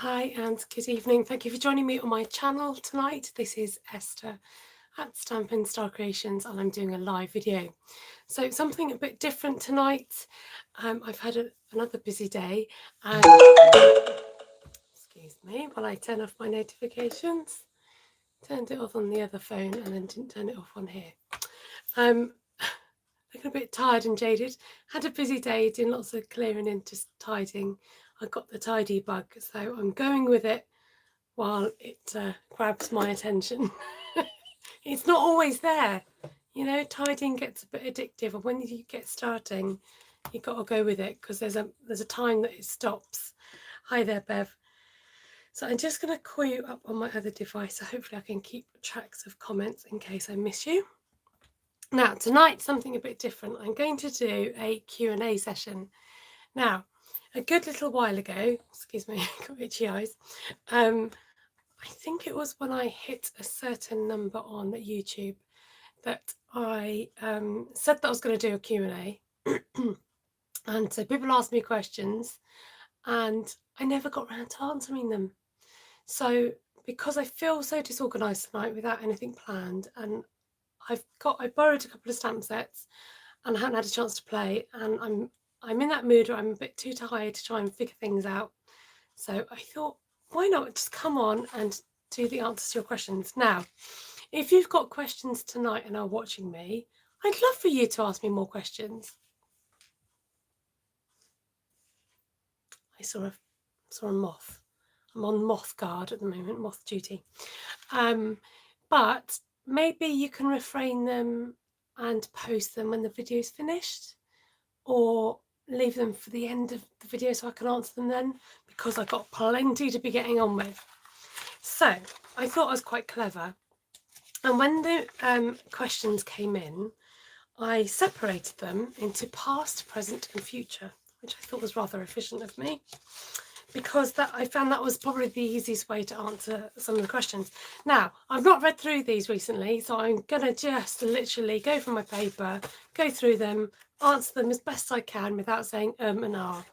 Hi and good evening. Thank you for joining me on my channel tonight. This is Esther at Stampin Star Creations and I'm doing a live video. So something a bit different tonight. I've had another busy day and excuse me while I turn off my notifications. Turned it off on the other phone and then didn't turn it off on here. Looking a bit tired and jaded. Had a busy day doing lots of clearing and just tidying. I got the tidy bug, so I'm going with it while it grabs my attention. It's not always there, you know. Tidying gets a bit addictive, and when you get starting, you got to go with it because there's a time that it stops. Hi there, Bev. So I'm just going to call you up on my other device, so hopefully I can keep tracks of comments in case I miss you. Now tonight, something a bit different. I'm going to do a Q&A session. Now, a good little while ago, excuse me, I got itchy eyes. I think it was when I hit a certain number on YouTube that I said that I was going to do a Q&A. And so people asked me questions and I never got around to answering them. So because I feel so disorganised tonight without anything planned, and I borrowed a couple of stamp sets and I hadn't had a chance to play, and I'm in that mood where I'm a bit too tired to try and figure things out. So I thought, why not just come on and do the answers to your questions. Now, if you've got questions tonight and are watching me, I'd love for you to ask me more questions. I saw a moth. I'm on moth guard at the moment, moth duty. But maybe you can refrain them and post them when the video's finished, or leave them for the end of the video so I can answer them then, because I've got plenty to be getting on with. So I thought I was quite clever, and when the questions came in, I separated them into past, present and future, which I thought was rather efficient of me, because I found that was probably the easiest way to answer some of the questions. Now, I've not read through these recently, so I'm going to just literally go from my paper, go through them, answer them as best I can without saying and ah,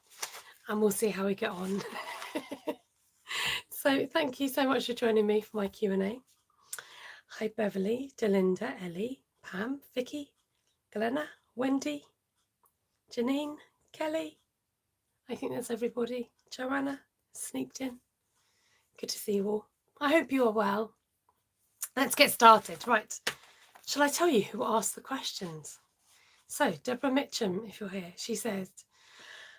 and we'll see how we get on. So thank you so much for joining me for my Q&A. Hi Beverly, Delinda, Ellie, Pam, Vicky, Glenna, Wendy, Janine, Kelly. I think that's everybody. Joanna sneaked in. Good to see you all. I hope you are well. Let's get started. Right. Shall I tell you who asked the questions? So Deborah Mitchum, if you're here, she says,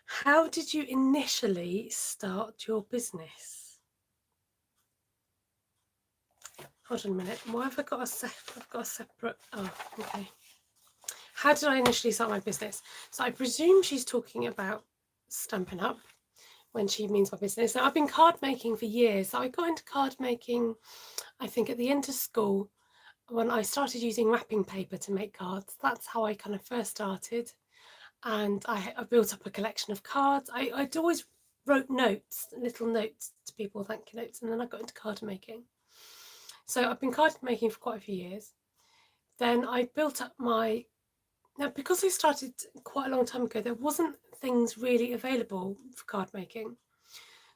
how did you initially start your business? Hold on a minute. Why have I got a separate? Oh, okay. How did I initially start my business? So I presume she's talking about Stampin' Up when she means my business. Now, I've been card making for years. So I got into card making, I think, at the end of school when I started using wrapping paper to make cards. That's how I kind of first started. And I built up a collection of cards. I'd always wrote notes, little notes to people, thank you notes, and then I got into card making. So I've been card making for quite a few years. Then I built up now because I started quite a long time ago, there wasn't things really available for card making.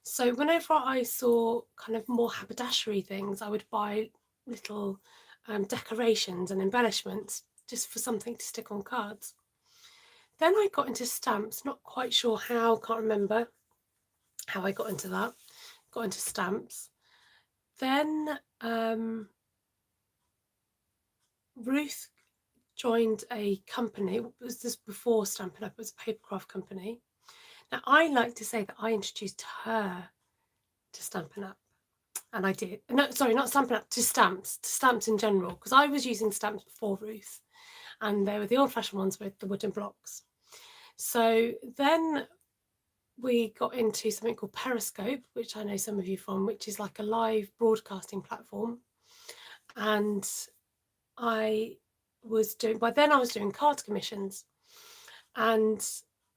So whenever I saw kind of more haberdashery things, I would buy little decorations and embellishments just for something to stick on cards. Then I got into stamps, not quite sure how, can't remember how I got into that, got into stamps. Then Ruth joined a company, it was just before Stampin' Up, it was a papercraft company. Now I like to say that I introduced her to Stampin' Up, and I did, no, sorry, not Stampin' Up, to stamps in general, because I was using stamps before Ruth, and they were the old-fashioned ones with the wooden blocks. So then we got into something called Periscope, which I know some of you from, which is like a live broadcasting platform. And by then I was doing card commissions. And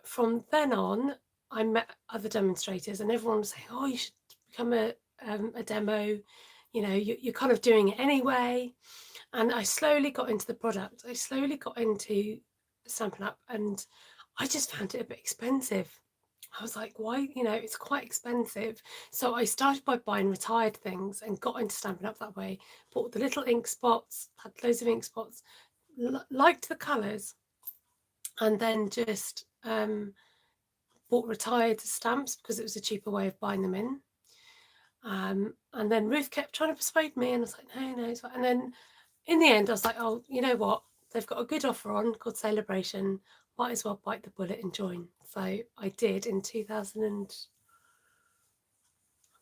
from then on, I met other demonstrators and everyone was saying, oh, you should become a demo, you know, you're kind of doing it anyway. And I slowly got into the product. I slowly got into Stampin' Up, and I just found it a bit expensive. I was like, why, you know, it's quite expensive. So I started by buying retired things and got into Stampin' Up that way. Bought the little ink spots, had loads of ink spots, liked the colours, and then just bought retired stamps because it was a cheaper way of buying them in. And then Ruth kept trying to persuade me, and I was like, no, it's fine. And then in the end, I was like, oh, you know what? They've got a good offer on called Celebration. Might as well bite the bullet and join. So I did in 2000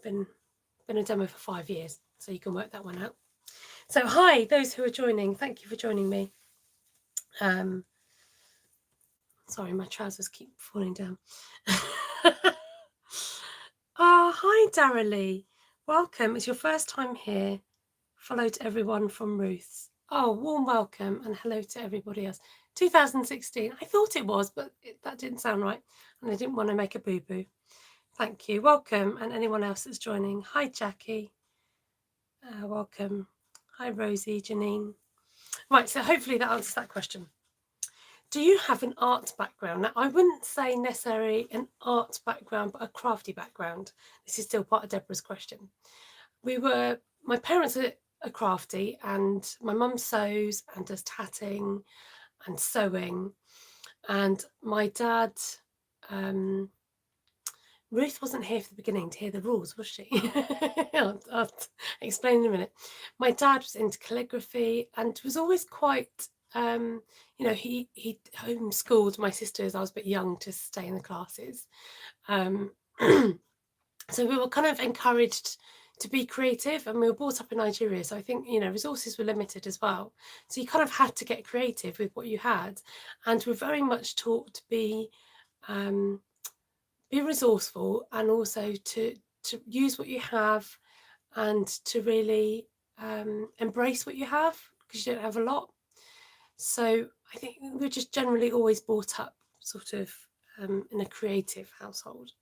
and been a demo for 5 years. So you can work that one out. So hi, those who are joining. Thank you for joining me. Sorry, my trousers keep falling down. Oh, hi, Dara Lee. Welcome. It's your first time here. Follow to everyone from Ruth's. Oh, warm welcome and hello to everybody else. 2016. I thought it was, but that didn't sound right. And I didn't want to make a boo-boo. Thank you. Welcome. And anyone else that's joining. Hi, Jackie. Welcome. Hi, Rosie, Janine. Right, so hopefully that answers that question. Do you have an art background? Now, I wouldn't say necessarily an art background, but a crafty background. This is still part of Deborah's question. My parents are crafty, and my mum sews and does tatting and sewing. And my dad, Ruth wasn't here for the beginning to hear the rules, was she? I'll explain in a minute. My dad was into calligraphy and was always quite, you know, he homeschooled my sisters. I was a bit young to stay in the classes. So we were kind of encouraged to be creative, and we were brought up in Nigeria. So I think, you know, resources were limited as well. So you kind of had to get creative with what you had. And we're very much taught to be resourceful, and also to use what you have and to really embrace what you have, because you don't have a lot. So I think we're just generally always brought up sort of in a creative household.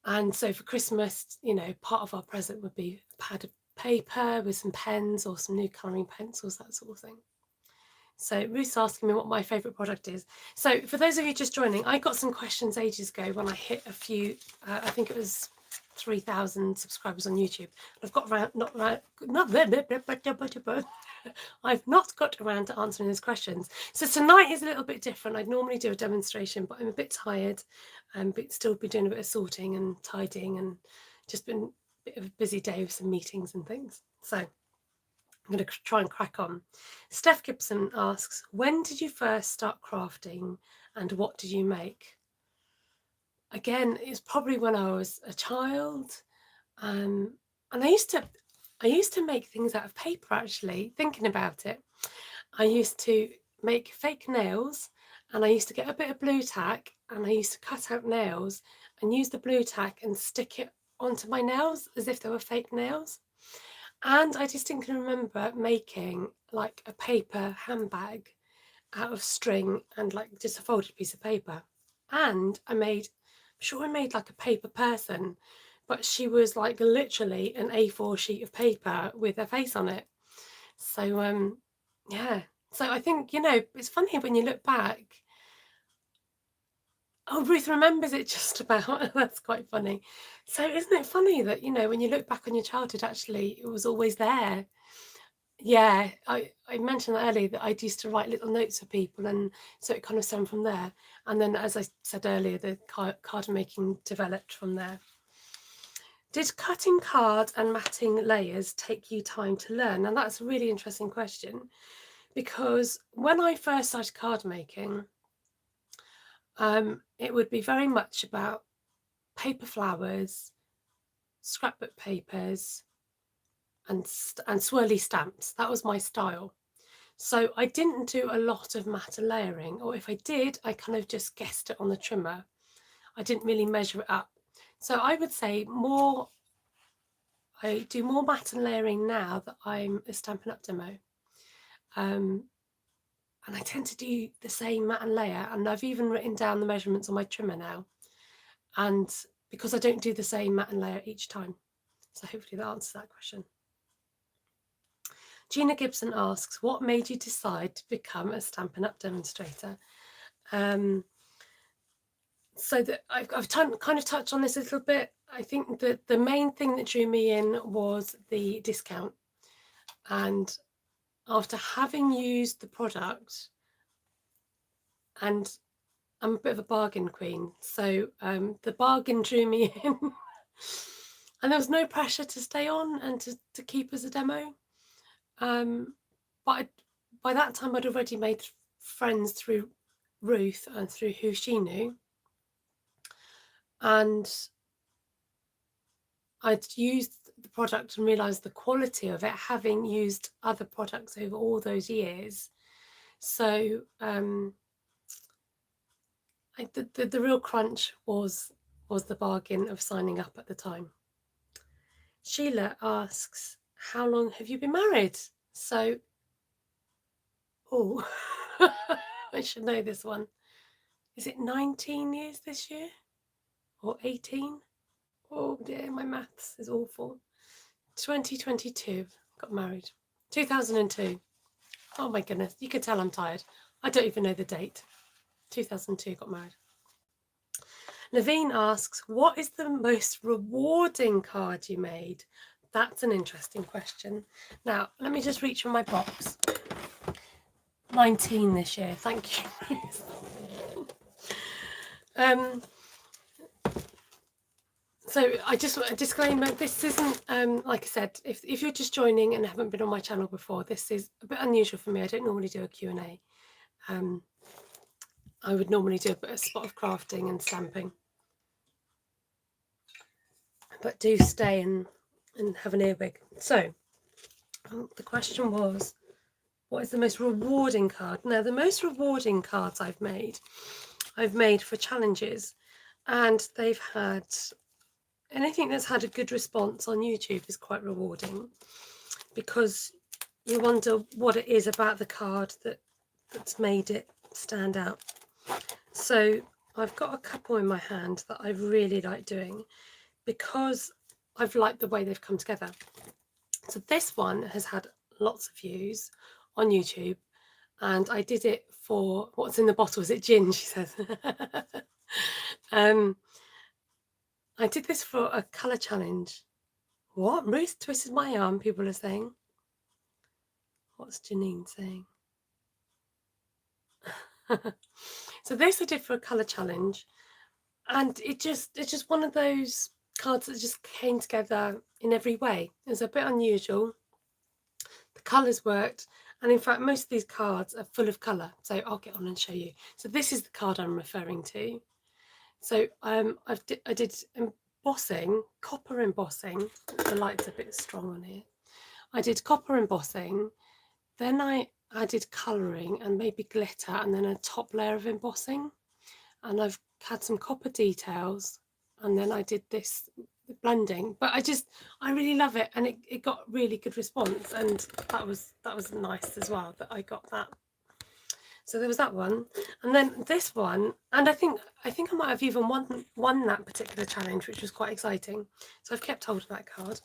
And so for Christmas, you know, part of our present would be a pad of paper with some pens or some new colouring pencils, that sort of thing. So Ruth's asking me what my favourite product is. So for those of you just joining, I got some questions ages ago when I hit a few, I think it was 3,000 subscribers on YouTube. I've got around, I've not got around to answering those questions. So tonight is a little bit different. I'd normally do a demonstration, but I'm a bit tired, but still be doing a bit of sorting and tidying, and just been a bit of a busy day with some meetings and things. So I'm going to try and crack on. Steph Gibson asks, when did you first start crafting and what did you make? Again, it's probably when I was a child. And I used to make things out of paper, actually, thinking about it. I used to make fake nails, and I used to get a bit of blue tack, and I used to cut out nails and use the blue tack and stick it onto my nails as if they were fake nails. And I distinctly remember making like a paper handbag out of string and like just a folded piece of paper. And I'm sure I made like a paper person, but she was like literally an A4 sheet of paper with her face on it. So yeah. So I think, you know, it's funny when you look back. Oh, Ruth remembers it just about. That's quite funny. So isn't it funny that, you know, when you look back on your childhood, actually, it was always there. Yeah, I mentioned that earlier, that I used to write little notes for people, and so it kind of stemmed from there. And then, as I said earlier, the card making developed from there. Did cutting cards and matting layers take you time to learn? And that's a really interesting question, because when I first started card making, it would be very much about paper flowers, scrapbook papers, and swirly stamps. That was my style. So I didn't do a lot of matte layering, or if I did, I kind of just guessed it on the trimmer. I didn't really measure it up. So I would say I do more matte layering now that I'm a Stampin' Up demo. And I tend to do the same matte and layer, and I've even written down the measurements on my trimmer now. And because I don't do the same matte and layer each time. So hopefully that answers that question. Gina Gibson asks, what made you decide to become a Stampin' Up demonstrator? So that I've kind of touched on this a little bit. I think that the main thing that drew me in was the discount. And after having used the product, and I'm a bit of a bargain queen, so the bargain drew me in. And there was no pressure to stay on and to keep as a demo. But by that time, I'd already made friends through Ruth and through who she knew. And I'd used the product and realised the quality of it, having used other products over all those years. So the real crunch was the bargain of signing up at the time. Sheila asks, how long have you been married? So, oh, I should know this one. Is it 19 years this year? Or 18? Oh dear, my maths is awful. 2022, got married. 2002. Oh my goodness, you can tell I'm tired. I don't even know the date. 2002, got married. Naveen asks, what is the most rewarding card you made? That's an interesting question. Now, let me just reach for my box. 19 this year, thank you. So I just want a disclaimer, this isn't, like I said, if you're just joining and haven't been on my channel before, this is a bit unusual for me. I don't normally do a Q&A. I would normally do a spot of crafting and stamping. But do stay and have an earwig. So the question was, what is the most rewarding card? Now, the most rewarding cards I've made for challenges, and they've had, anything that's had a good response on YouTube is quite rewarding, because you wonder what it is about the card that's made it stand out. So I've got a couple in my hand that I really like doing, because I've liked the way they've come together. So this one has had lots of views on YouTube, and I did it for, what's in the bottle? Is it gin? She says. I did this for a colour challenge. What? Ruth twisted my arm, people are saying. What's Janine saying? So this I did for a colour challenge, and it's just one of those cards that just came together in every way. It was a bit unusual. The colours worked, and in fact most of these cards are full of colour, so I'll get on and show you. So this is the card I'm referring to. So I did embossing, copper embossing. The light's a bit strong on here. I did copper embossing, then I added colouring and maybe glitter, and then a top layer of embossing, and I've had some copper details, and then I did this blending. But I really love it, and it got really good response, and that was nice as well that I got that. So there was that one, and then this one, and I think I might have even won that particular challenge, which was quite exciting. So I've kept hold of that card.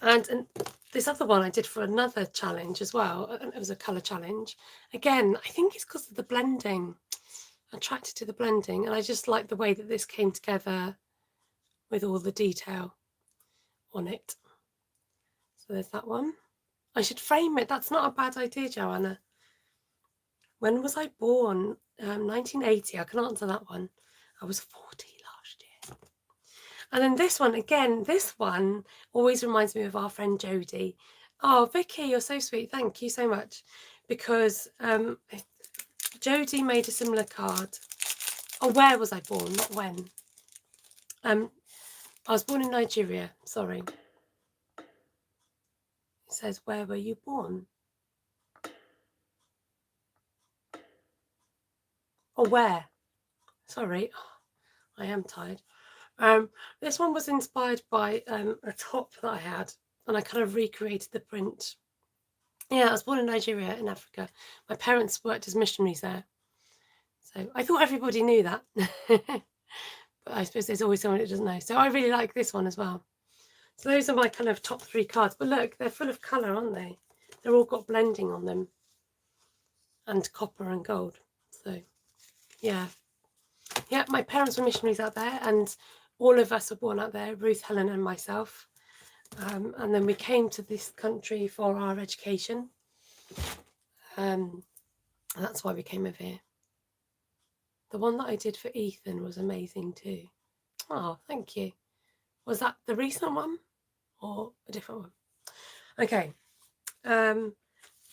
And this other one I did for another challenge as well. It was a colour challenge. Again, I think it's because of the blending. I'm attracted to the blending, and I just like the way that this came together with all the detail on it. So there's that one. I should frame it. That's not a bad idea, Joanna. When was I born? 1980. I can answer that one. I was 40 last year. And then this one, again, this one always reminds me of our friend Jodie. Oh, Vicky, you're so sweet. Thank you so much. Because Jodie made a similar card. Oh, where was I born? Not when. I was born in Nigeria. Sorry. It says, where were you born? Or where? Sorry. Oh, I am tired. This one was inspired by a top that I had, and I kind of recreated the print. Yeah, I was born in Nigeria in Africa. My parents worked as missionaries there. So I thought everybody knew that. But I suppose there's always someone who doesn't know. So I really like this one as well. So those are my kind of top 3 cards. But look, they're full of colour, aren't they? They're all got blending on them. And copper and gold. So, yeah. Yeah, my parents were missionaries out there, and all of us were born out there, Ruth, Helen and myself. And then we came to this country for our education. And that's why we came over here. The one that I did for Ethan was amazing too. Oh, thank you. Was that the recent one or a different one? Okay.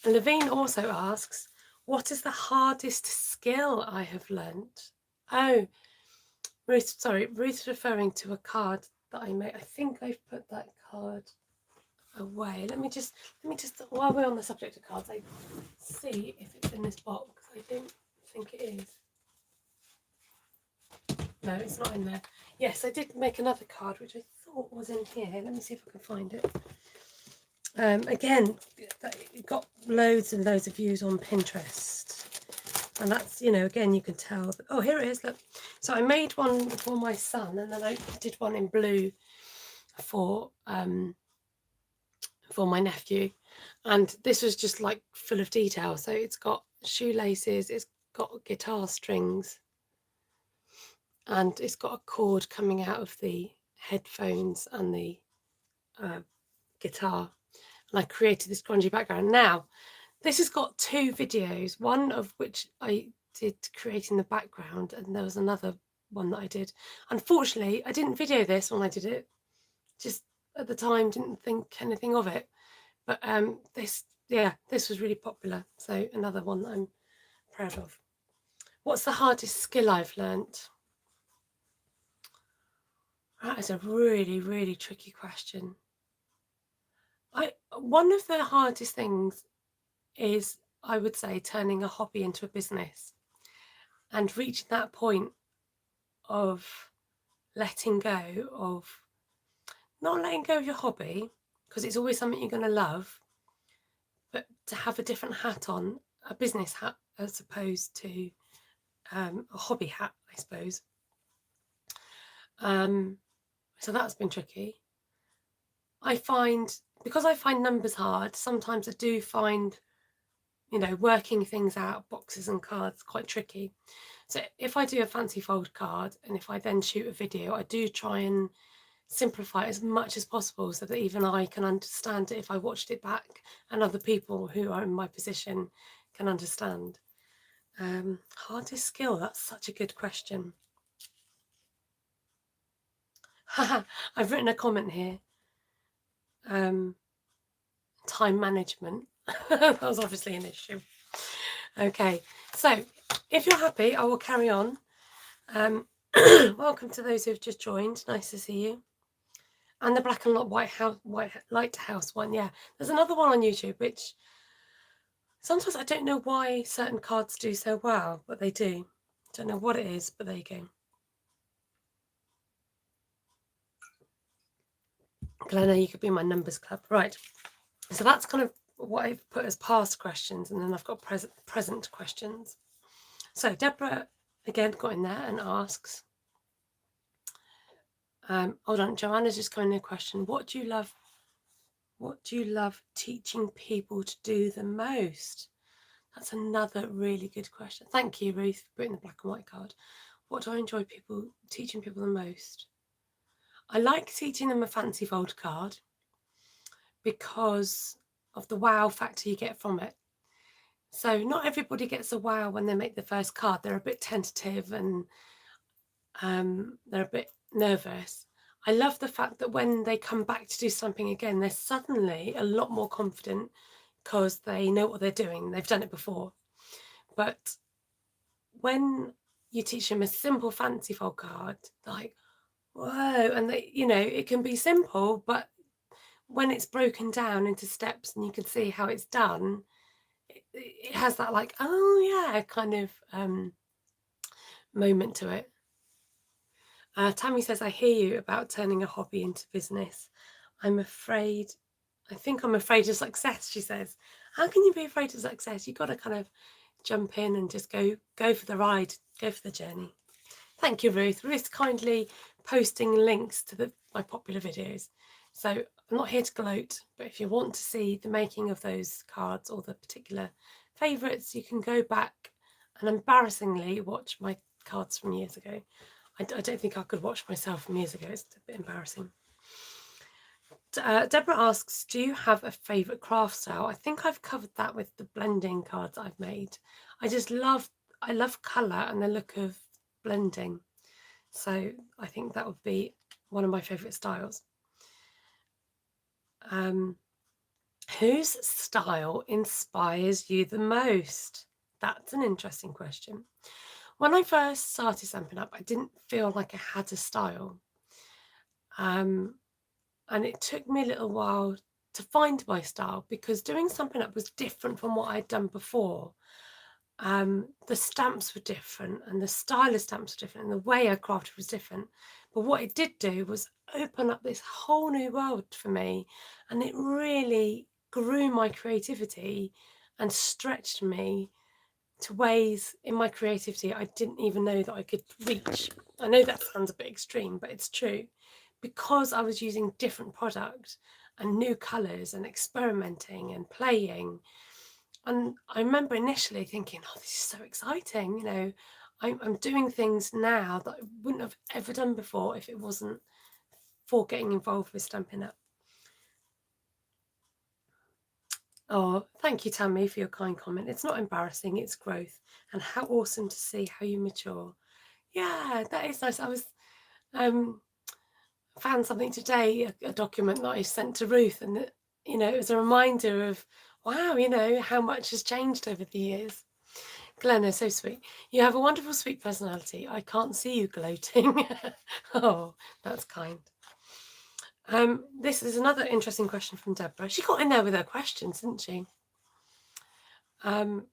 Levine also asks, what is the hardest skill I have learnt? Oh, Ruth, sorry, Ruth's referring to a card that I made. I think I've put that card away. Let me just, while we're on the subject of cards, I see if it's in this box. I don't think it is. No, it's not in there. Yes, I did make another card, which I thought was in here. Let me see if I can find it. Again, it got loads and loads of views on Pinterest. And that's, you know, again, you can tell. Oh, here it is, look. So I made one for my son, and then I did one in blue for my nephew. And this was just like full of detail. So it's got shoelaces, it's got guitar strings, and it's got a cord coming out of the headphones and the guitar. And I created this grungy background. Now, this has got 2 videos, one of which I did creating the background, and there was another one that I did. Unfortunately, I didn't video this when I did it. Just at the time, didn't think anything of it. But this was really popular. So another one that I'm proud of. What's the hardest skill I've learnt? That is a really, really tricky question. One of the hardest things is, I would say, turning a hobby into a business and reaching that point of letting go of, not letting go of your hobby, because it's always something you're going to love, but to have a different hat on, a business hat, as opposed to a hobby hat, I suppose. So that's been tricky. Because I find numbers hard, sometimes I do find, you know, working things out, boxes and cards, quite tricky. So if I do a fancy fold card and if I then shoot a video, I do try and simplify it as much as possible so that even I can understand it if I watched it back, and other people who are in my position can understand. Hardest skill, that's such a good question. I've written a comment here. Time management. That was obviously an issue. Okay, so if you're happy, I will carry on. Welcome to those who've just joined. Nice to see you. And the black and white lighthouse one. Yeah, there's another one on YouTube which sometimes I don't know why certain cards do so well, but they do. Don't know what it is, but there you go. Glenna, you could be my numbers club. Right. So that's kind of what I've put as past questions, and then I've got present questions. So Deborah again got in there and asks, hold on, Joanna's just going in a question. What do you love teaching people to do the most? That's another really good question. Thank you, Ruth, for putting the black and white card. What do I enjoy teaching people the most? I like teaching them a fancy fold card because of the wow factor you get from it. So not everybody gets a wow when they make the first card. They're a bit tentative and they're a bit nervous. I love the fact that when they come back to do something again, they're suddenly a lot more confident because they know what they're doing. They've done it before. But when you teach them a simple fancy fold card, like, whoa, and they, you know, it can be simple, but when it's broken down into steps and you can see how it's done, it has that like, oh yeah, kind of moment to it. Tammy says, I hear you about turning a hobby into business. I think I'm afraid of success, she says. How can you be afraid of success? You've got to kind of jump in and just go for the ride, go for the journey. Thank you, Ruth. Ruth's kindly posting links to my popular videos. So I'm not here to gloat, but if you want to see the making of those cards or the particular favourites, you can go back and embarrassingly watch my cards from years ago. I don't think I could watch myself from years ago. It's a bit embarrassing. Deborah asks, do you have a favourite craft style? I think I've covered that with the blending cards I've made. I love colour and the look of blending. So I think that would be one of my favourite styles. Whose style inspires you the most? That's an interesting question. When I first started Stampin' Up, I didn't feel like I had a style. And it took me a little while to find my style, because doing Stampin' Up was different from what I'd done before. The stamps were different and the style of stamps were different and the way I crafted was different. But what it did do was open up this whole new world for me, and it really grew my creativity and stretched me to ways in my creativity I didn't even know that I could reach. I know that sounds a bit extreme, but it's true. Because I was using different products and new colours and experimenting and playing. And I remember initially thinking, oh, this is so exciting. You know, I'm doing things now that I wouldn't have ever done before if it wasn't for getting involved with Stampin' Up. Oh, thank you, Tammy, for your kind comment. It's not embarrassing, it's growth. And how awesome to see how you mature. Yeah, that is nice. I was found something today, a document that I sent to Ruth, and that, you know, it was a reminder of, wow, you know, how much has changed over the years. Glenna, so sweet. You have a wonderful, sweet personality. I can't see you gloating. Oh, that's kind. This is another interesting question from Deborah. She got in there with her questions, didn't she? I'm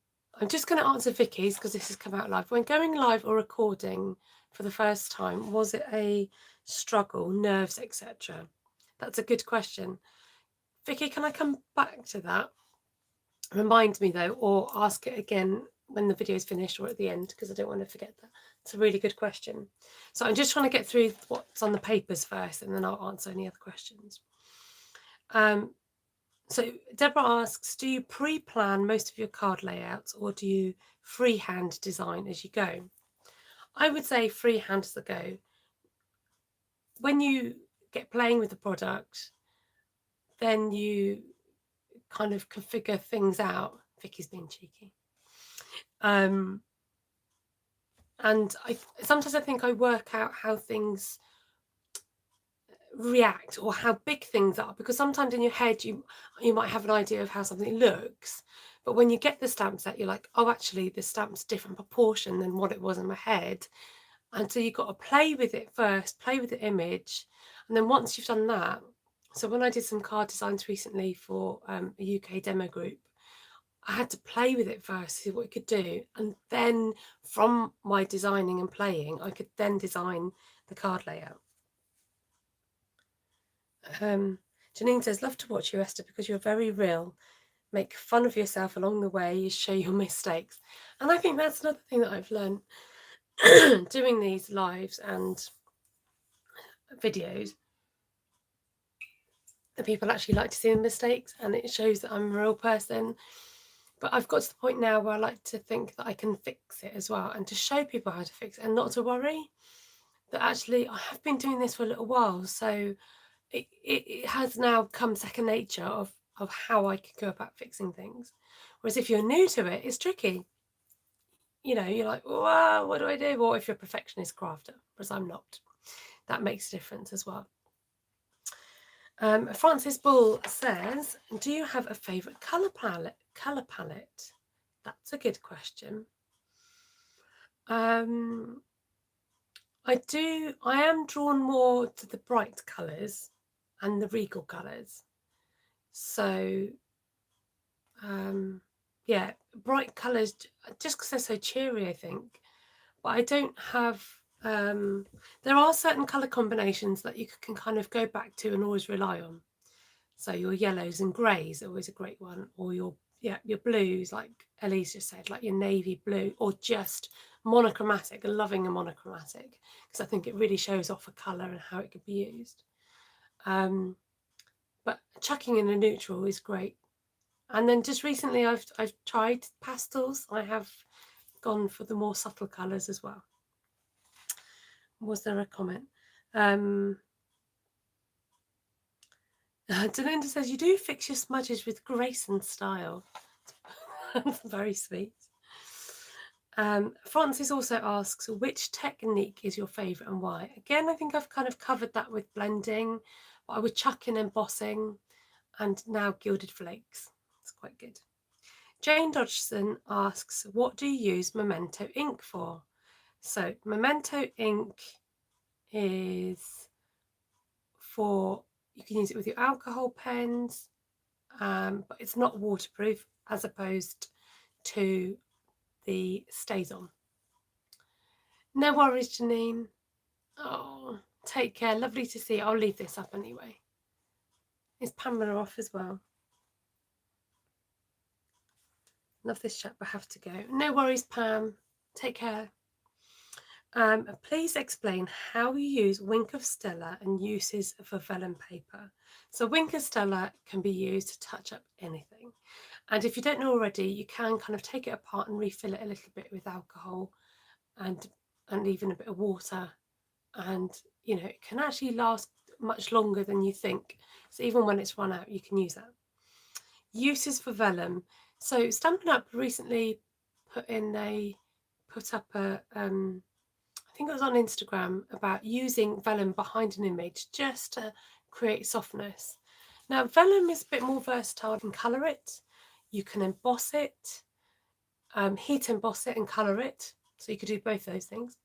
just going to answer Vicky's because this has come out live. When going live or recording for the first time, was it a struggle, nerves, etc.? That's a good question. Vicky, can I come back to that? Remind me though, or ask it again when the video is finished or at the end, because I don't want to forget that. It's a really good question. So I'm just trying to get through what's on the papers first, and then I'll answer any other questions. So Deborah asks, do you pre-plan most of your card layouts, or do you freehand design as you go? I would say freehand as I go. When you get playing with the product, then you kind of configure things out. Vicky's being cheeky. And sometimes I think I work out how things react or how big things are, because sometimes in your head you might have an idea of how something looks, but when you get the stamp set you're like, oh, actually the stamp's different proportion than what it was in my head. And so you've got to play with it first, play with the image, and then once you've done that, so when I did some card designs recently for a UK demo group, I had to play with it first, see what it could do, and then from my designing and playing I could then design the card layout. Janine says, love to watch you, Esther, because you're very real. Make fun of yourself along the way, you show your mistakes. And I think that's another thing that I've learned doing these lives and videos, that people actually like to see the mistakes, and it shows that I'm a real person. But I've got to the point now where I like to think that I can fix it as well, and to show people how to fix it, and not to worry that actually I have been doing this for a little while, so it has now come second nature of how I could go about fixing things. Whereas if you're new to it, it's tricky. You know, you're like, wow, what do I do? Or if you're a perfectionist crafter, whereas I'm not, that makes a difference as well. Francis Bull says, do you have a favourite colour palette? That's a good question. I am drawn more to the bright colours and the regal colours. So, yeah, bright colours, just because they're so cheery, I think. But I don't have, there are certain colour combinations that you can kind of go back to and always rely on. So your yellows and greys are always a great one, or your blues, like Elise just said, like your navy blue, or just monochromatic, loving a monochromatic, because I think it really shows off a colour and how it could be used. But chucking in a neutral is great. And then just recently I've tried pastels. I have gone for the more subtle colours as well. Was there a comment? Delinda says, you do fix your smudges with grace and style. Very sweet. Francis also asks, which technique is your favourite and why? Again, I think I've kind of covered that with blending, but I would chuck in embossing and now gilded flakes. It's quite good. Jane Dodgson asks, what do you use Memento ink for? So Memento ink is for, you can use it with your alcohol pens, but it's not waterproof as opposed to the StazOn. No worries, Janine. Oh, take care. Lovely to see you. I'll leave this up anyway. Is Pamela off as well? Love this chat, but have to go. No worries, Pam. Take care. Please explain how you use Wink of Stella and uses for vellum paper. So Wink of Stella can be used to touch up anything. And if you don't know already, you can kind of take it apart and refill it a little bit with alcohol and even a bit of water. And, you know, it can actually last much longer than you think. So even when it's run out, you can use that. Uses for vellum. So Stampin Up recently put up a I think it was on Instagram, about using vellum behind an image just to create softness. Now vellum is a bit more versatile. You can colour it, you can emboss it, heat emboss it and colour it. So you could do both those things.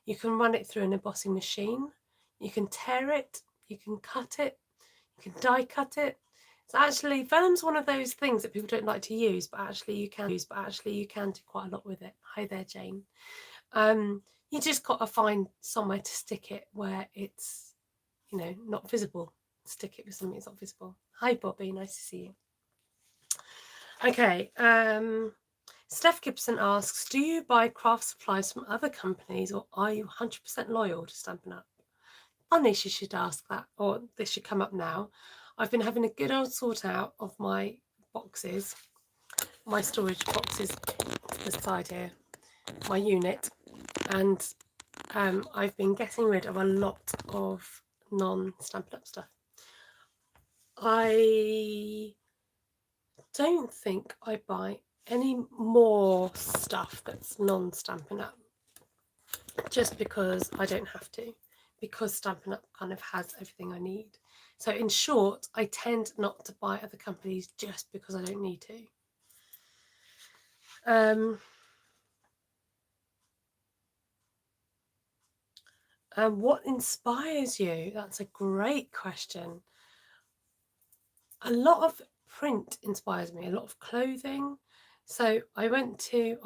You can run it through an embossing machine, you can tear it, you can cut it, you can die cut it. So actually vellum's one of those things that people don't like to use, but actually you can do quite a lot with it. Hi there, Jane. You just got to find somewhere to stick it where it's, you know, not visible. Stick it with something that's not visible. Hi Bobby, nice to see you. Okay, Steph Gibson asks, do you buy craft supplies from other companies or are you 100% loyal to Stampin' Up? Funny she should ask that, or this should come up now. I've been having a good old sort out of my boxes, my storage boxes beside here, my unit, and I've been getting rid of a lot of non-Stampin' Up stuff. I don't think I buy any more stuff that's non-Stampin' Up, just because I don't have to, because Stampin' Up kind of has everything I need. So in short, I tend not to buy other companies just because I don't need to. What inspires you? That's a great question. A lot of print inspires me, a lot of clothing. So I went to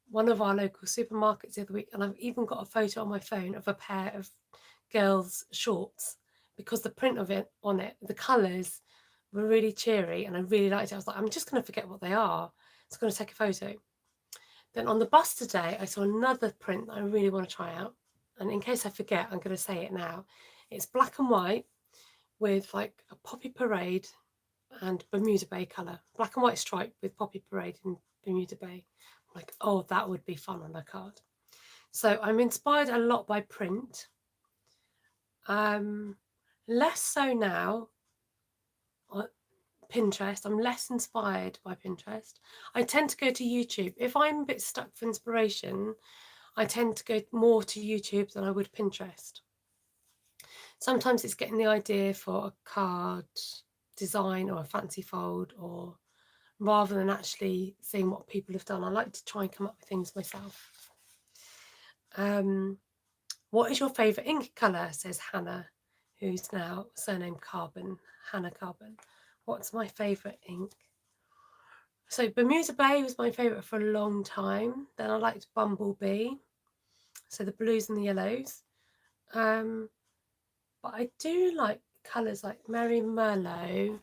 one of our local supermarkets the other week, and I've even got a photo on my phone of a pair of girls' shorts, because the print of it on it, the colours were really cheery and I really liked it. I was like, I'm just going to forget what they are. So I'm going to take a photo. Then on the bus today, I saw another print that I really want to try out. And in case I forget, I'm going to say it now. It's black and white with like a poppy parade and Bermuda Bay colour. Black and white stripe with poppy parade and Bermuda Bay. I'm like, oh, that would be fun on a card. So I'm inspired a lot by print. Less so now on Pinterest. I'm less inspired by Pinterest. I tend to go to YouTube. If I'm a bit stuck for inspiration, I tend to go more to YouTube than I would Pinterest. Sometimes it's getting the idea for a card design or a fancy fold, or rather than actually seeing what people have done, I like to try and come up with things myself. What is your favourite ink colour, says Hannah, who's now surname Carbon, Hannah Carbon. What's my favourite ink? So Bermuda Bay was my favourite for a long time. Then I liked Bumblebee, so the blues and the yellows. But I do like colours like Merry Merlot,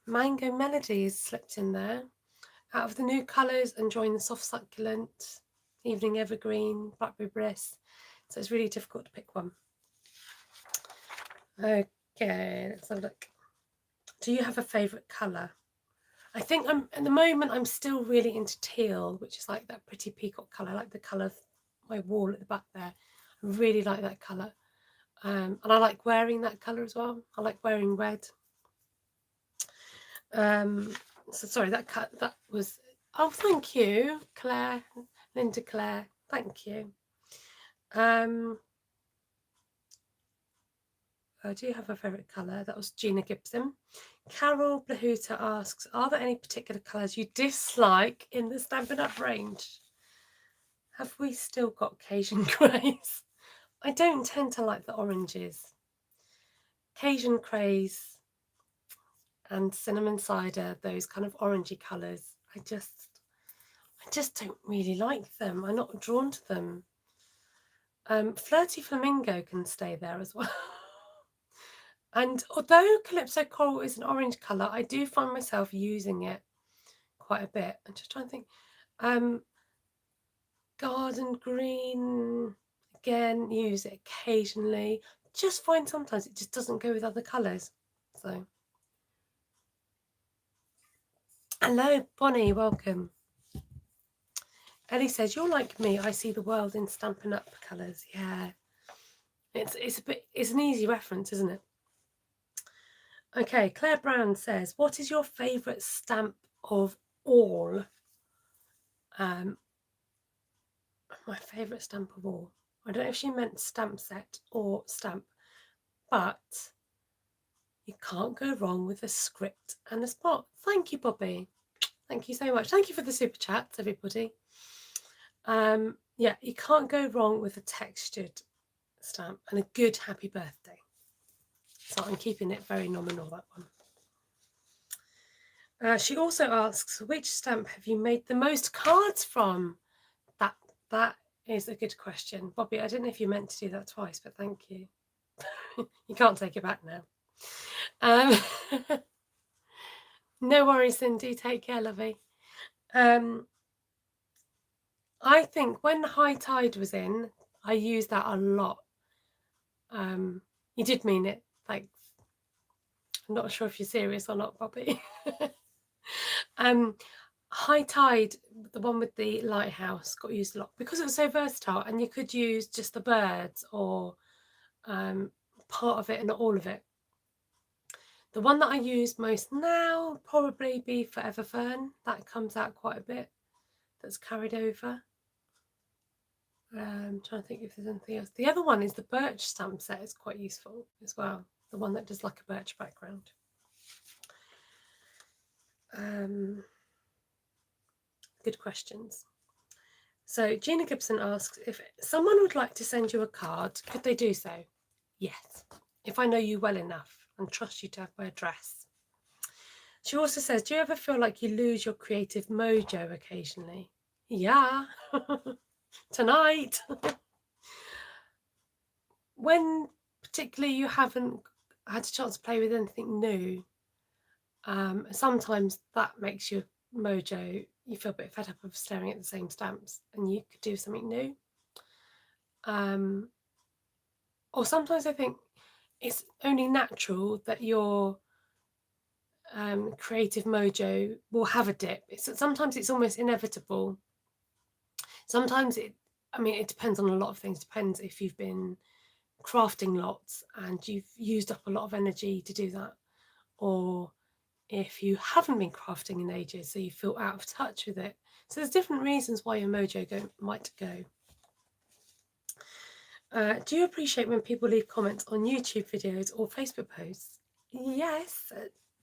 Mango Melodies slipped in there. Out of the new colours, enjoying the Soft Succulent, Evening Evergreen, Blackberry Bliss. So it's really difficult to pick one. Okay, let's have a look. Do you have a favourite colour? I think at the moment I'm still really into teal, which is like that pretty peacock colour, like the colour of my wall at the back there. Really like that colour. And I like wearing that colour as well. I like wearing red. So sorry, that was, oh, thank you, Claire, Linda Claire, thank you. Do you have a favourite colour? That was Gina Gibson. Carol Blahuta asks, are there any particular colours you dislike in the Stampin' Up range? Have we still got Cajun Greys? I don't tend to like the oranges. Cajun Greys and Cinnamon Cider, those kind of orangey colours, I just don't really like them. I'm not drawn to them. Flirty Flamingo can stay there as well. And although Calypso Coral is an orange colour, I do find myself using it quite a bit. I'm just trying to think. Garden Green, again, use it occasionally. Just find sometimes it just doesn't go with other colours. So, hello, Bonnie, welcome. Ellie says, you're like me, I see the world in Stampin' Up colours. Yeah, it's an easy reference, isn't it? Okay, Claire Brown says, what is your favourite stamp of all? My favourite stamp of all. I don't know if she meant stamp set or stamp, but you can't go wrong with a script and a spot. Thank you, Bobby. Thank you so much. Thank you for the super chats, everybody. Yeah, you can't go wrong with a textured stamp and a good happy birthday. So I'm keeping it very nominal, that one. She also asks, which stamp have you made the most cards from? That is a good question. Bobby, I don't know if you meant to do that twice, but thank you. You can't take it back now. No worries, Cindy. Take care, lovey. I think when High Tide was in, I used that a lot. You did mean it. Like, I'm not sure if you're serious or not, Bobby. High Tide, the one with the lighthouse, got used a lot because it was so versatile, and you could use just the birds or part of it and not all of it. The one that I use most now probably be Forever Fern. That comes out quite a bit. That's carried over. I'm trying to think if there's anything else. The other one is the birch stamp set. Is quite useful as well. The one that does like a birch background. Good questions. So Gina Gibson asks, if someone would like to send you a card, could they do so? Yes, if I know you well enough and trust you to have my address. She also says, do you ever feel like you lose your creative mojo occasionally? Yeah, tonight. When particularly you haven't had a chance to play with anything new, sometimes that makes your mojo, you feel a bit fed up of staring at the same stamps and you could do something new. Or sometimes I think it's only natural that your creative mojo will have a dip. Sometimes it's almost inevitable. Sometimes it depends on a lot of things. Depends if you've been crafting lots and you've used up a lot of energy to do that, or if you haven't been crafting in ages, so you feel out of touch with it. So there's different reasons why your mojo might go. Do you appreciate when people leave comments on YouTube videos or Facebook posts? Yes,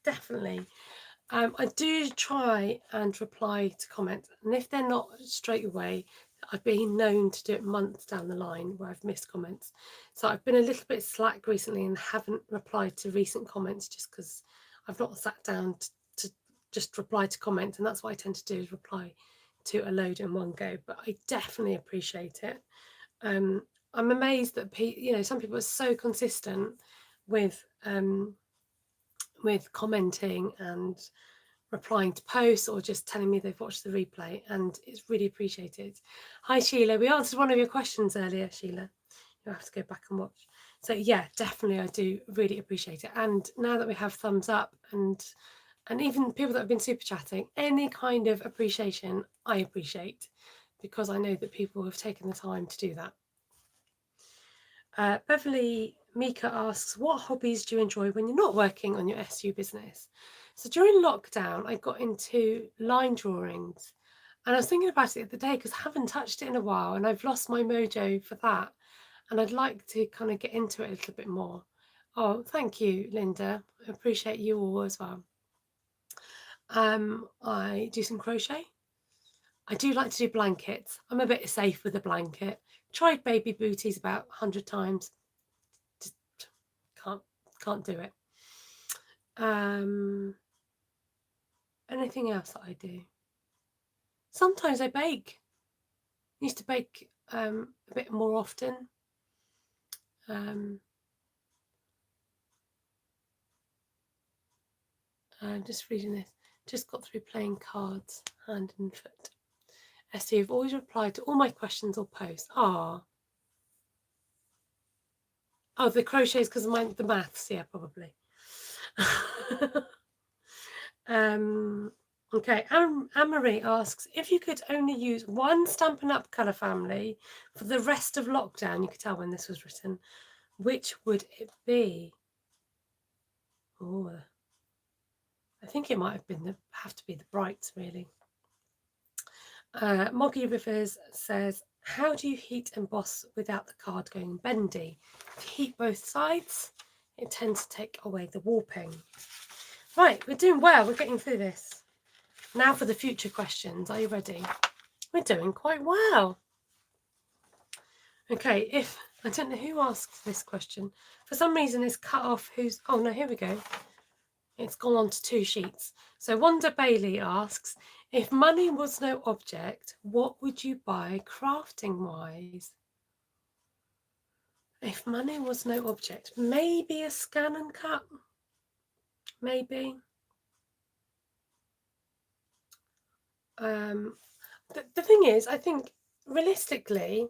definitely. I do try and reply to comments, and if they're not straight away, I've been known to do it months down the line where I've missed comments. So I've been a little bit slack recently and haven't replied to recent comments just because I've not sat down to just reply to comments, and that's what I tend to do, is reply to a load in one go. But I definitely appreciate it. I'm amazed that some people are so consistent with commenting and replying to posts or just telling me they've watched the replay, and it's really appreciated. Hi Sheila, we answered one of your questions earlier, Sheila. You'll have to go back and watch. So yeah, definitely I do really appreciate it. And now that we have thumbs up and even people that have been super chatting, any kind of appreciation I appreciate, because I know that people have taken the time to do that. Beverly Mika asks, what hobbies do you enjoy when you're not working on your SU business? So during lockdown, I got into line drawings, and I was thinking about it the other day because I haven't touched it in a while and I've lost my mojo for that. And I'd like to kind of get into it a little bit more. Oh, thank you, Linda. I appreciate you all as well. I do some crochet. I do like to do blankets. I'm a bit safe with a blanket. Tried baby booties about 100 times. Just can't do it. Anything else that I do? Sometimes I bake. I used to bake a bit more often. I'm just reading this. Just got through playing cards, hand and foot. Esther, you've always replied to all my questions or posts. Ah. Oh, the crochets because of the maths. Yeah, probably. Okay, Anne-Marie asks, if you could only use one Stampin' Up colour family for the rest of lockdown, you could tell when this was written, which would it be? Oh, I think it might have been have to be the brights, really. Moggy Rivers says, how do you heat emboss without the card going bendy? If you heat both sides, it tends to take away the warping. Right, we're doing well. We're getting through this. Now for the future questions. Are you ready? We're doing quite well. Okay, I don't know who asked this question. For some reason, it's cut off who's... Oh, no, here we go. It's gone on to 2 sheets. So Wanda Bailey asks, if money was no object, what would you buy crafting-wise? If money was no object, maybe a scan and cut? Maybe. The thing is, I think realistically,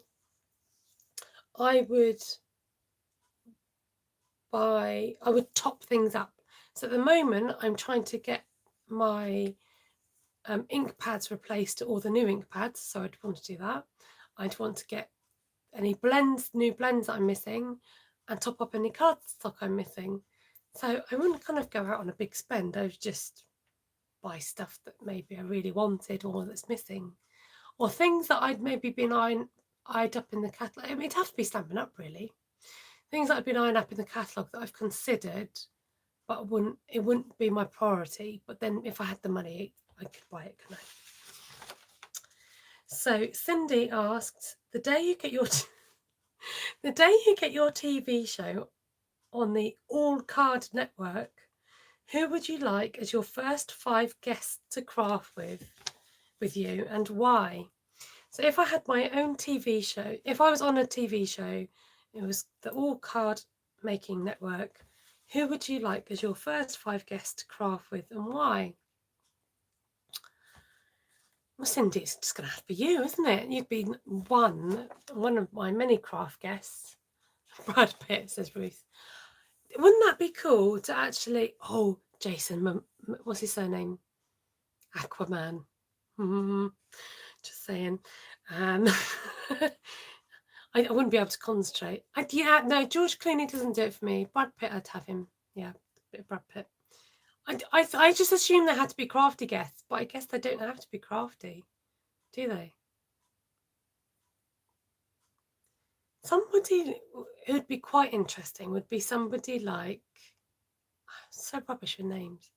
I would top things up. So at the moment, I'm trying to get my ink pads replaced, all the new ink pads. So I'd want to do that. I'd want to get any new blends that I'm missing, and top up any cardstock I'm missing. So I wouldn't kind of go out on a big spend. I would just buy stuff that maybe I really wanted or that's missing, or things that I'd maybe been eyed up in the catalogue. I mean, it'd have to be Stampin' Up, really. Things that I've been eyeing up in the catalogue that I've considered, but it wouldn't be my priority. But then if I had the money, I could buy it, couldn't I? So Cindy asked, the day you get your TV show on the All Card Network, who would you like as your first 5 guests to craft with you, and why? So if I had my own TV show, if I was on a TV show, it was the All Card Making Network, who would you like as your first 5 guests to craft with, and why? Well, Cindy, it's just going to have to be you, isn't it? You'd be one of my many craft guests. Brad Pitt, says Ruth. Wouldn't that be cool to actually... Oh, Jason, what's his surname? Aquaman. Just saying. I wouldn't be able to concentrate. No, George Clooney doesn't do it for me. Brad Pitt, I'd have him. Yeah, a bit of Brad Pitt. I just assumed they had to be crafty guests, but I guess they don't have to be crafty, do they? Somebody who'd be quite interesting would be somebody like... I'm so rubbish with names.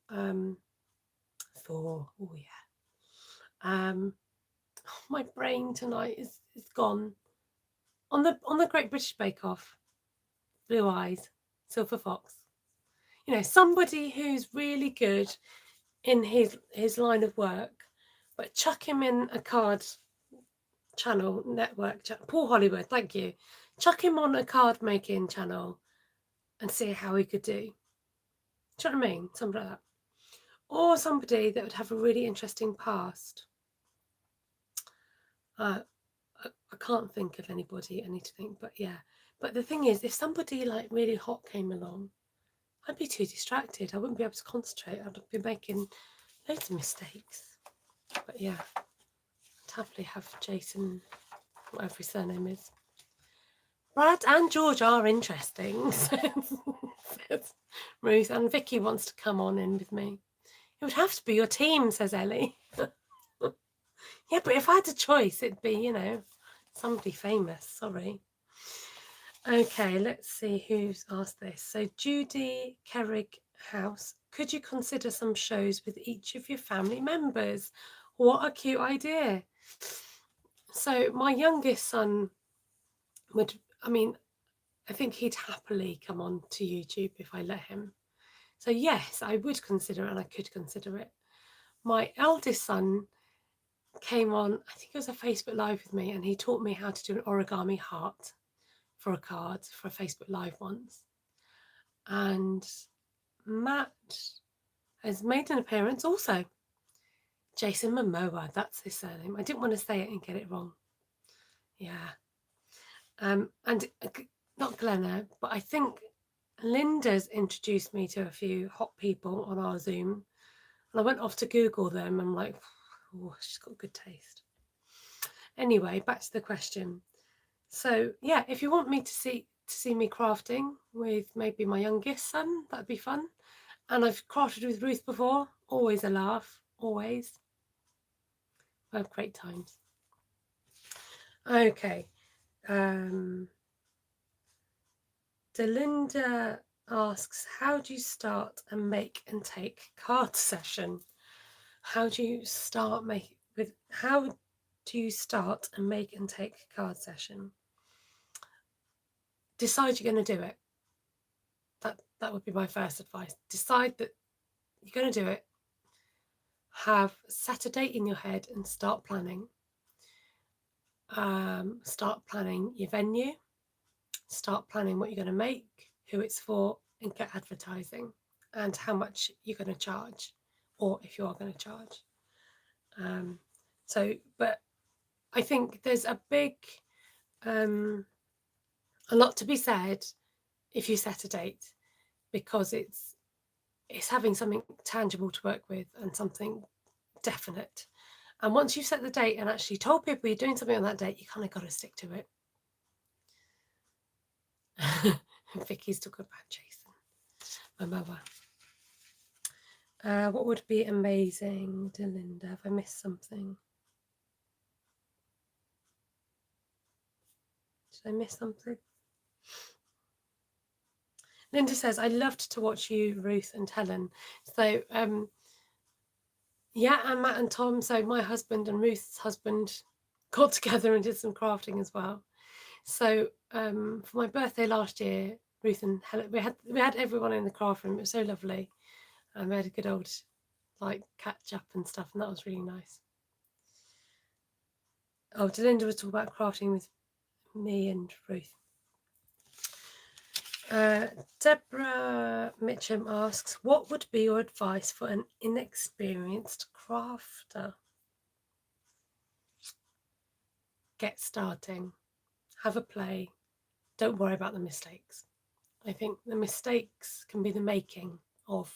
Thor. Oh yeah. My brain tonight is gone. On the Great British Bake Off, Blue Eyes, Silver Fox. You know, somebody who's really good in his line of work, but chuck him in a card channel network. Paul Hollywood, thank you. Chuck him on a card making channel and see how he could do. Do you know what I mean? Something like that. Or somebody that would have a really interesting past. I can't think of anybody, I need to think, but yeah. But the thing is, if somebody like really hot came along, I'd be too distracted. I wouldn't be able to concentrate. I'd be making loads of mistakes. But yeah, I'd happily have Jason, whatever his surname is. Brad and George are interesting, says Ruth, and Vicky wants to come on in with me. It would have to be your team, says Ellie. Yeah, but if I had a choice, it'd be, you know, somebody famous. Sorry. Okay, let's see who's asked this. So Judy Kerrig House, could you consider some shows with each of your family members? What a cute idea. So my youngest son would, I mean, I think he'd happily come on to YouTube if I let him. So yes, I would consider it and I could consider it. My eldest son came on, I think it was a Facebook Live with me, and he taught me how to do an origami heart for a card for a Facebook Live once. And Matt has made an appearance also. Jason Momoa, that's his surname. I didn't want to say it and get it wrong. Yeah. And not Glenna, but I think Linda's introduced me to a few hot people on our Zoom. And I went off to Google them. I'm like, oh, she's got good taste. Anyway, back to the question. So yeah, if you want me to see me crafting with maybe my youngest son, that'd be fun. And I've crafted with Ruth before, always a laugh, always. I have great times. Okay. Delinda asks, how do you start a make and take card session? How do you start a make and take card session? Decide you're going to do it. That would be my first advice. Decide that you're going to do it. Set a date in your head and start planning. Start planning your venue. Start planning what you're going to make, who it's for, and get advertising and how much you're going to charge, or if you are going to charge. But I think there's a lot to be said if you set a date, because it's having something tangible to work with and something definite. And once you've set the date and actually told people you're doing something on that date, you kind of got to stick to it. Vicky's talking about Jason, my mother. What would be amazing, Delinda? Have I missed something? Did I miss something? Linda says, I loved to watch you, Ruth and Helen. So, yeah, and Matt and Tom. So my husband and Ruth's husband got together and did some crafting as well. So for my birthday last year, Ruth and Helen, we had everyone in the craft room. It was so lovely. And we had a good old catch up and stuff, and that was really nice. Oh, Delinda was talking about crafting with me and Ruth. Deborah Mitchum asks, what would be your advice for an inexperienced crafter? Get starting, have a play, don't worry about the mistakes. I think the mistakes can be the making of,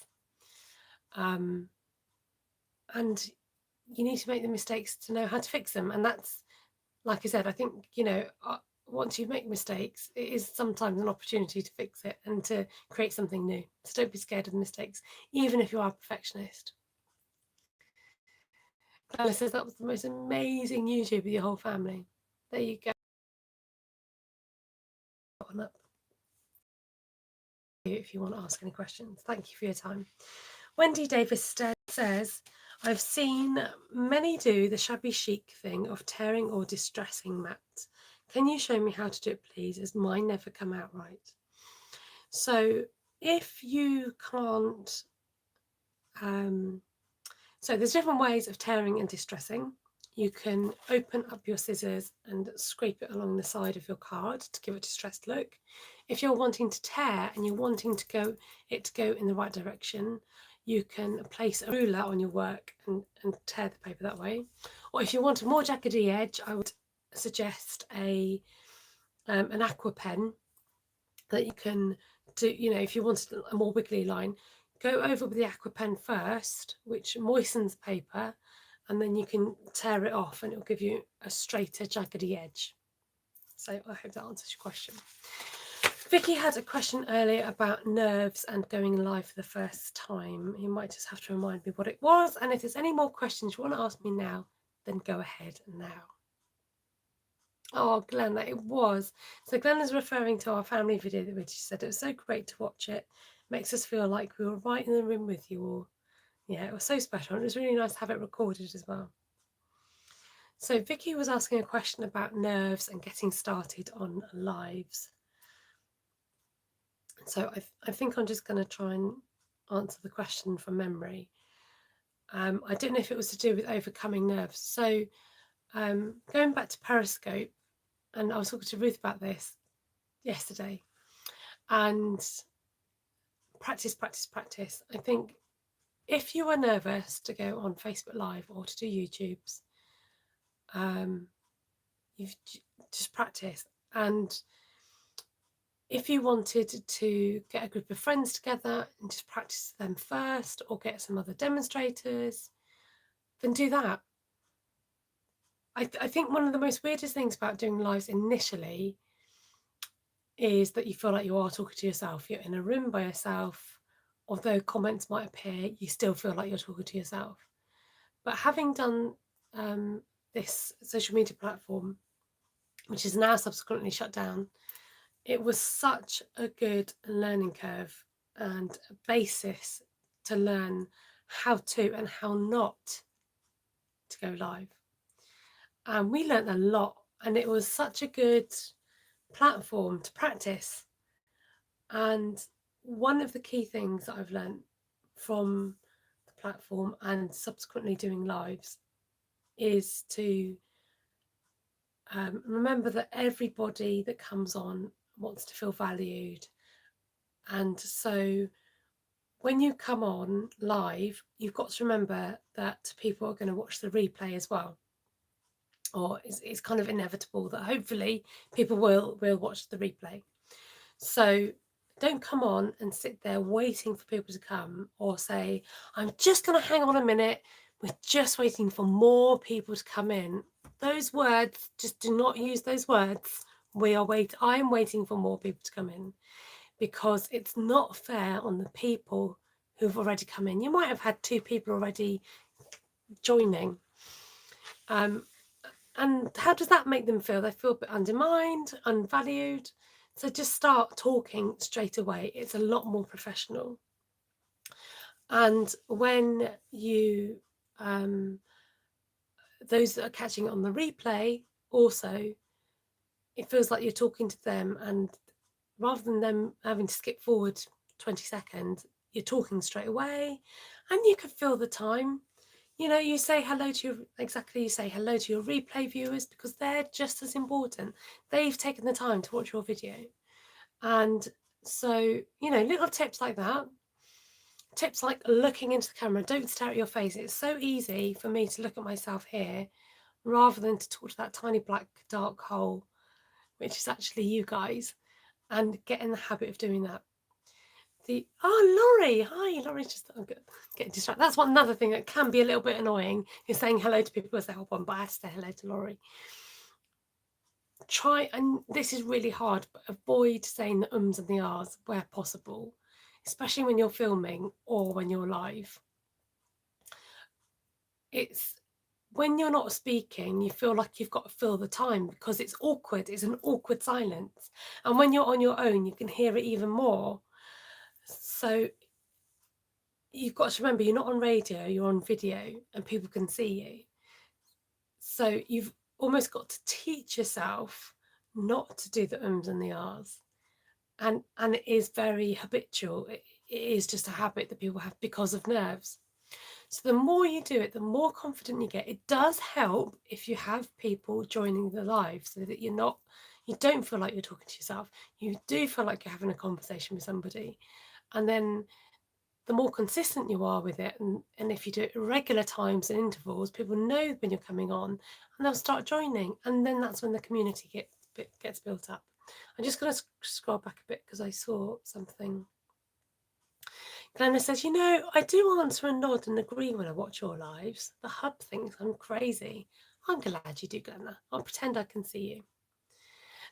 and you need to make the mistakes to know how to fix them. And that's, like I said, I think, once you make mistakes, it is sometimes an opportunity to fix it and to create something new. So don't be scared of the mistakes, even if you are a perfectionist. Stella says that was the most amazing YouTube with your whole family. There you go. Up. If you want to ask any questions, thank you for your time. Wendy Davis says, I've seen many do the shabby chic thing of tearing or distressing mats. Can you show me how to do it, please, as mine never come out right? So if you can't, so there's different ways of tearing and distressing. You can open up your scissors and scrape it along the side of your card to give it a distressed look. If you're wanting to tear and you're wanting to go in the right direction, you can place a ruler on your work and tear the paper that way. Or if you want a more jaggedy edge, I would suggest an aqua pen that you can do. If you wanted a more wiggly line, go over with the aqua pen first, which moistens paper, and then you can tear it off and it'll give you a straighter jaggedy edge. So I hope that answers your question. Vicky had a question earlier about nerves and going live for the first time. You might just have to remind me what it was. And if there's any more questions you want to ask me now, then go ahead now. Oh, Glenna, it was. So Glenna's referring to our family video that Richie said. It was so great to watch it. Makes us feel like we were right in the room with you all. Yeah, it was so special. And it was really nice to have it recorded as well. So Vicky was asking a question about nerves and getting started on lives. So I think I'm just going to try and answer the question from memory. I don't know if it was to do with overcoming nerves. So going back to Periscope, and I was talking to Ruth about this yesterday, and practice. I think if you are nervous to go on Facebook Live or to do YouTubes, you've just practice. And if you wanted to get a group of friends together and just practice them first, or get some other demonstrators, then do that. I think one of the most weirdest things about doing lives initially is that you feel like you are talking to yourself. You're in a room by yourself. Although comments might appear, you still feel like you're talking to yourself. But having done this social media platform, which is now subsequently shut down, it was such a good learning curve and a basis to learn how to and how not to go live. And we learned a lot, and it was such a good platform to practice. And one of the key things that I've learned from the platform and subsequently doing lives is to remember that everybody that comes on wants to feel valued. And so when you come on live, you've got to remember that people are going to watch the replay as well. Or it's kind of inevitable that hopefully people will watch the replay. So don't come on and sit there waiting for people to come, or say, I'm just going to hang on a minute. We're just waiting for more people to come in. Those words, just do not use those words. I'm waiting for more people to come in, because it's not fair on the people who've already come in. You might have had 2 people already joining. And how does that make them feel? They feel a bit undermined, unvalued. So just start talking straight away. It's a lot more professional. And when you, those that are catching it on the replay, also, it feels like you're talking to them, and rather than them having to skip forward 20 seconds, you're talking straight away, and you can fill the time. You say hello to you say hello to your replay viewers, because they're just as important. They've taken the time to watch your video. And so, little tips like that. Tips like looking into the camera. Don't stare at your face. It's so easy for me to look at myself here rather than to talk to that tiny black dark hole, which is actually you guys, and get in the habit of doing that. Laurie, hi, Laurie's just getting distracted. That's another thing that can be a little bit annoying, is saying hello to people as they hop on, but I have to say hello to Laurie. Try, and this is really hard, but avoid saying the ums and the ahs where possible, especially when you're filming or when you're live. It's when you're not speaking, you feel like you've got to fill the time, because it's awkward. It's an awkward silence. And when you're on your own, you can hear it even more. So you've got to remember, you're not on radio, you're on video, and people can see you. So you've almost got to teach yourself not to do the ums and the ahs. And it is very habitual. It is just a habit that people have because of nerves. So the more you do it, the more confident you get. It does help if you have people joining the live, so that you don't feel like you're talking to yourself. You do feel like you're having a conversation with somebody. And then the more consistent you are with it, and if you do it at regular times and intervals, people know when you're coming on, and they'll start joining. And then that's when the community gets built up. I'm just going to scroll back a bit because I saw something. Glenna says, I do answer and nod and agree when I watch your lives. The hub thinks I'm crazy. I'm glad you do, Glenna. I'll pretend I can see you.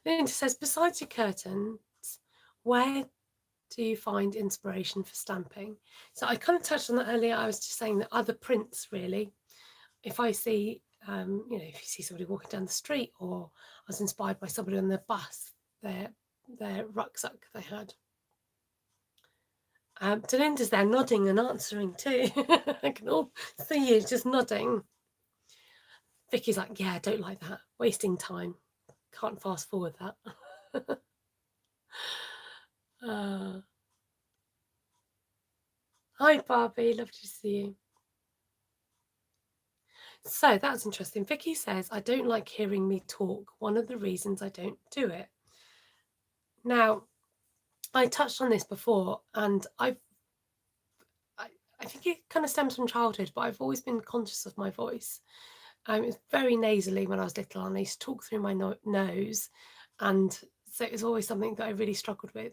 Linda says, besides your curtains, where do you find inspiration for stamping? So I kind of touched on that earlier. I was just saying that other prints, really. If I see, if you see somebody walking down the street, or I was inspired by somebody on the bus, their rucksack they had. Delinda's there nodding and answering too. I can all see you just nodding. Vicky's like, yeah, I don't like that. Wasting time. Can't fast forward that. Hi, Barbie. Lovely to see you. So that's interesting. Vicky says, I don't like hearing me talk. One of the reasons I don't do it. Now, I touched on this before, and I think it kind of stems from childhood, but I've always been conscious of my voice. It was very nasally when I was little, and I used to talk through my nose, and so it was always something that I really struggled with.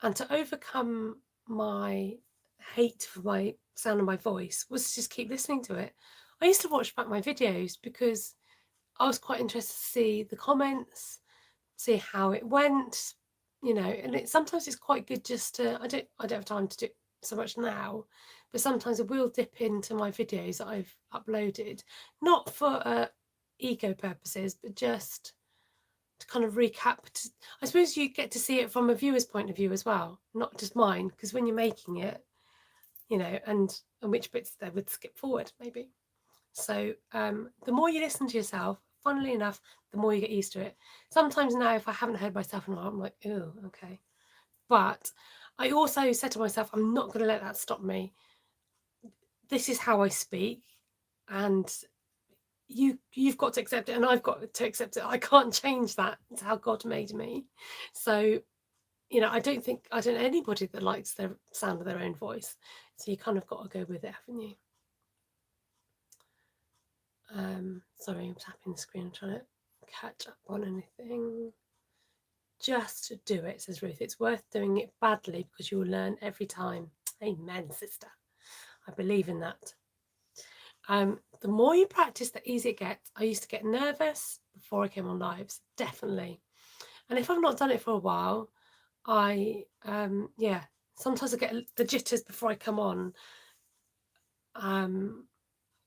And to overcome my hate for my sound of my voice was to just keep listening to it. I used to watch back my videos because I was quite interested to see the comments, see how it went, and sometimes it's quite good just to, I don't have time to do it so much now, but sometimes I will dip into my videos that I've uploaded, not for ego purposes, but just to kind of recap. I suppose you get to see it from a viewer's point of view as well, not just mine, because when you're making it, and which bits they would skip forward maybe. So the more you listen to yourself, funnily enough, the more you get used to it. Sometimes now, if I haven't heard myself in a while, I'm like, oh, okay. But I also said to myself, I'm not going to let that stop me. This is how I speak, and you've got to accept it, and I've got to accept it. I can't change that. It's how God made me. So, I don't know anybody that likes the sound of their own voice. So you kind of got to go with it, haven't you? Sorry, I'm tapping the screen. I'm trying to catch up on anything. Just to do it, says Ruth. It's worth doing it badly because you will learn every time. Amen, sister. I believe in that. The more you practice, the easier it gets. I used to get nervous before I came on lives, definitely. And if I've not done it for a while, sometimes I get the jitters before I come on.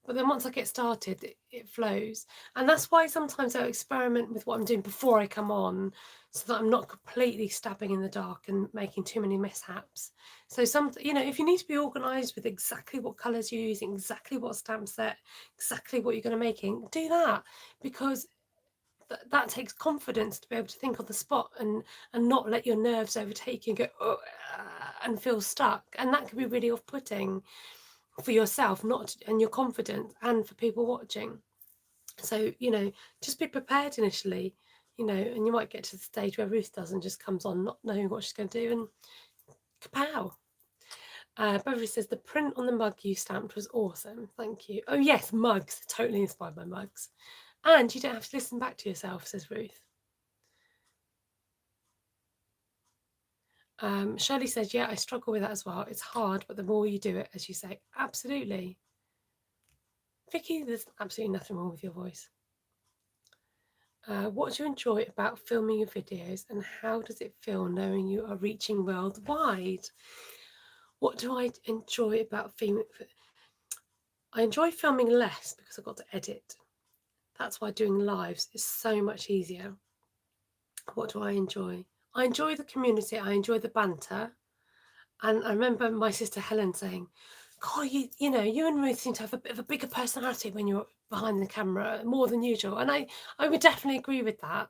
But then once I get started, it flows. And that's why sometimes I experiment with what I'm doing before I come on, so that I'm not completely stabbing in the dark and making too many mishaps. So if you need to be organised with exactly what colours you're using, exactly what stamp set, exactly what you're going to making, do that, because that takes confidence to be able to think on the spot and not let your nerves overtake you and go, and feel stuck. And that can be really off-putting for yourself, and your confidence, and for people watching. So just be prepared initially, and you might get to the stage where Ruth does and just comes on not knowing what she's going to do, and kapow. Beverly says the print on the mug you stamped was awesome. Thank you. Oh yes, mugs, totally inspired by mugs. And you don't have to listen back to yourself, says Ruth. Shirley says, yeah, I struggle with that as well. It's hard, but the more you do it, as you say, absolutely. Vicky, there's absolutely nothing wrong with your voice. What do you enjoy about filming your videos, and how does it feel knowing you are reaching worldwide? What do I enjoy about filming? I enjoy filming less because I've got to edit. That's why doing lives is so much easier. What do I enjoy? I enjoy the community. I enjoy the banter. And I remember my sister Helen saying, God, you and Ruth seem to have a bit of a bigger personality when you're behind the camera, more than usual. And I would definitely agree with that.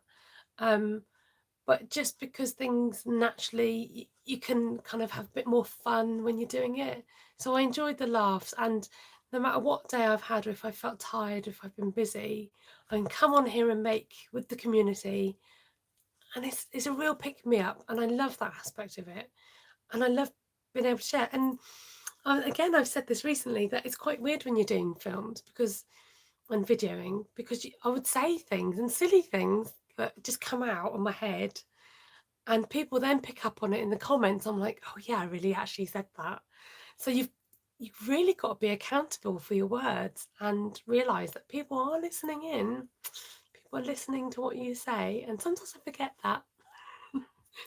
But just because things naturally, you can kind of have a bit more fun when you're doing it. So I enjoyed the laughs, and no matter what day I've had, or if I felt tired, if I've been busy, I can come on here and make with the community. And it's a real pick-me-up, and I love that aspect of it. And I love being able to share. And again, I've said this recently, that it's quite weird when you're doing films and videoing, because I would say things and silly things that just come out of my head, and people then pick up on it in the comments. I'm like, oh yeah, I really actually said that. So you've really got to be accountable for your words and realise that people are listening in. we're listening to what you say, and sometimes I forget that.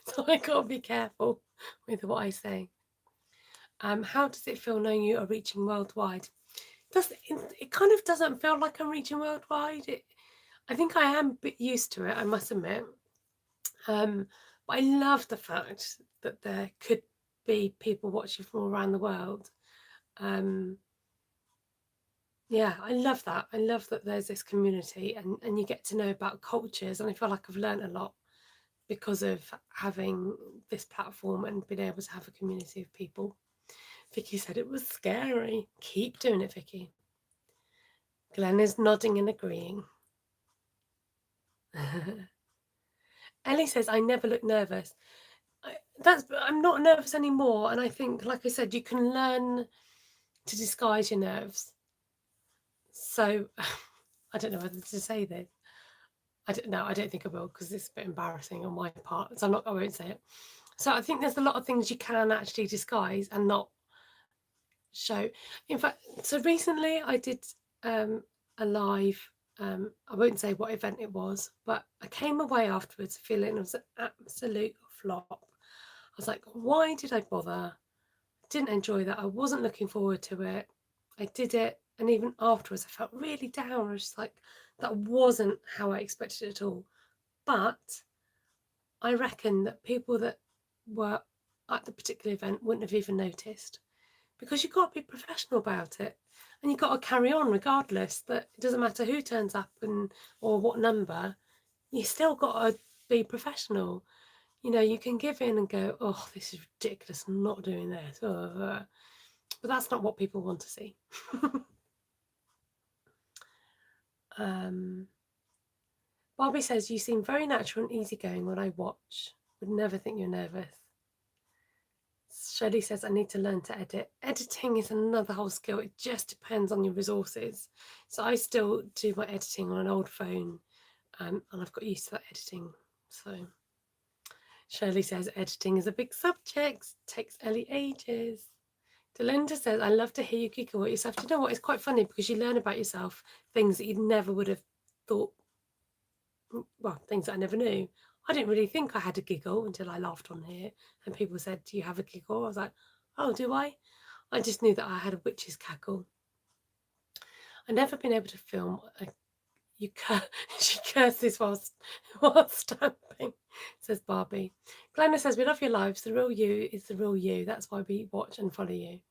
So I gotta be careful with what I say. How does it feel knowing you are reaching worldwide? It kind of doesn't feel like I'm reaching worldwide. I think I am a bit used to it, I must admit. But I love the fact that there could be people watching from all around the world. Yeah, I love that. I love that there's this community and you get to know about cultures, and I feel like I've learned a lot because of having this platform and being able to have a community of people. Vicky said it was scary. Keep doing it, Vicky. Glenn is nodding and agreeing. Ellie says, I never look nervous. I'm not nervous anymore. And I think, like I said, you can learn to disguise your nerves. So I don't know whether to say this. I don't think I will, because it's a bit embarrassing on my part. So I won't say it. So I think there's a lot of things you can actually disguise and not show. In fact, so recently I did a live, I won't say what event it was, but I came away afterwards feeling it was an absolute flop. I was like, why did I bother? Didn't enjoy that. I wasn't looking forward to it. I did it, and even afterwards I felt really down. I was just like, that wasn't how I expected it at all. But I reckon that people that were at the particular event wouldn't have even noticed, because you've got to be professional about it, and you've got to carry on regardless. That it doesn't matter who turns up or what number, you still got to be professional. You know, you can give in and go, oh, this is ridiculous, I'm not doing this, but that's not what people want to see. Barbie says, you seem very natural and easygoing when I watch. Would never think you're nervous. Shirley says, I need to learn to edit. Editing is another whole skill. It just depends on your resources. So I still do my editing on an old phone, and I've got used to that editing. So Shirley says, editing is a big subject. Takes Ellie ages. Delinda says, I love to hear you giggle at yourself. Do you know what? It's quite funny, because you learn about yourself things that you never would have thought, well, things that I never knew. I didn't really think I had a giggle until I laughed on here, and people said, do you have a giggle? I was like, oh, do I? I just knew that I had a witch's cackle. I've never been able to film. She curses while stamping, says Barbie. Glenna says, we love your lives. The real you is the real you. That's why we watch and follow you.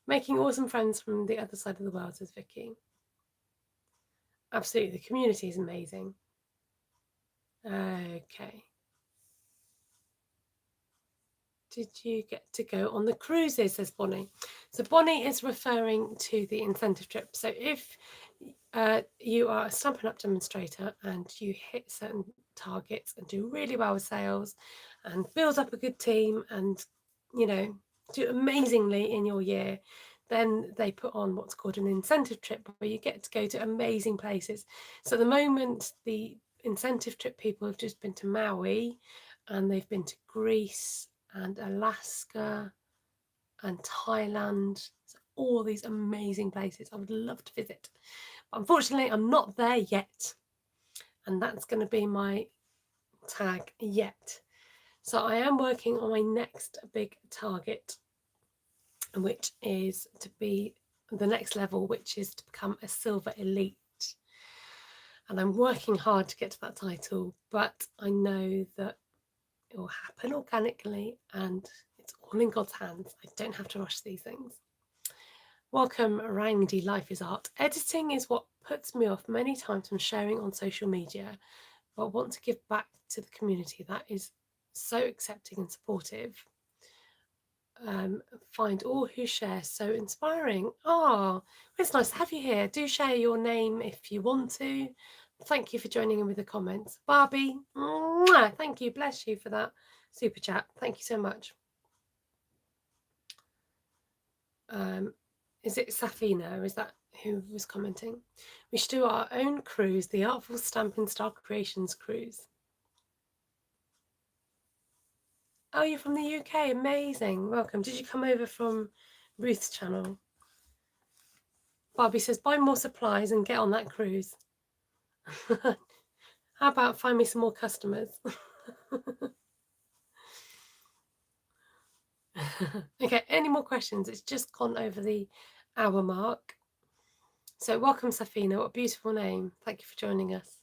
Making awesome friends from the other side of the world, says Vicky. Absolutely, the community is amazing. Okay. Did you get to go on the cruises, says Bonnie. So Bonnie is referring to the incentive trip. So if you are a Stampin' Up demonstrator and you hit certain targets and do really well with sales and build up a good team and, you know, do amazingly in your year, then they put on what's called an incentive trip, where you get to go to amazing places. So at the moment, the incentive trip people have just been to Maui, and they've been to Greece and Alaska and Thailand. So all these amazing places I would love to visit. But unfortunately, I'm not there yet. And that's going to be my tag, yet. So I am working on my next big target, which is to be the next level, which is to become a silver elite. And I'm working hard to get to that title, but I know that it will happen organically, and it's all in God's hands. I don't have to rush these things. Welcome, Rangdy. Life is art. Editing is what puts me off many times from sharing on social media, but I want to give back to the community that is so accepting and supportive. Find all who share so inspiring. Oh, it's nice to have you here. Do share your name if you want to. Thank you for joining in with the comments. Barbie, mwah, thank you. Bless you for that super chat. Thank you so much. Is it Safina? Is that who was commenting? We should do our own cruise, the Artful Stampin Star Creations cruise. Oh, you're from the UK. Amazing. Welcome. Did you come over from Ruth's channel? Barbie says, buy more supplies and get on that cruise. How about find me some more customers? Okay, any more questions? It's just gone over the hour mark. So welcome, Safina. What a beautiful name. Thank you for joining us.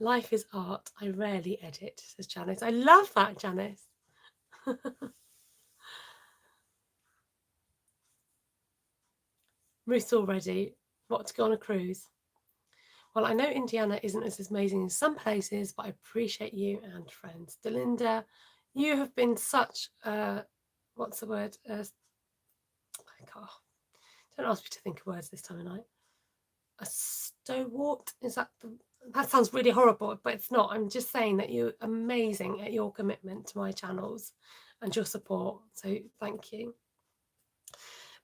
Life is art. I rarely edit, says Janice. I love that, Janice. Ruth's already. What, to go on a cruise? Well, I know Indiana isn't as amazing as some places, but I appreciate you and friends. Delinda, you have been such a, what's the word? Don't ask me to think of words this time of night. A stalwart? Is that that sounds really horrible, but it's not. I'm just saying that you're amazing at your commitment to my channels and your support. So thank you.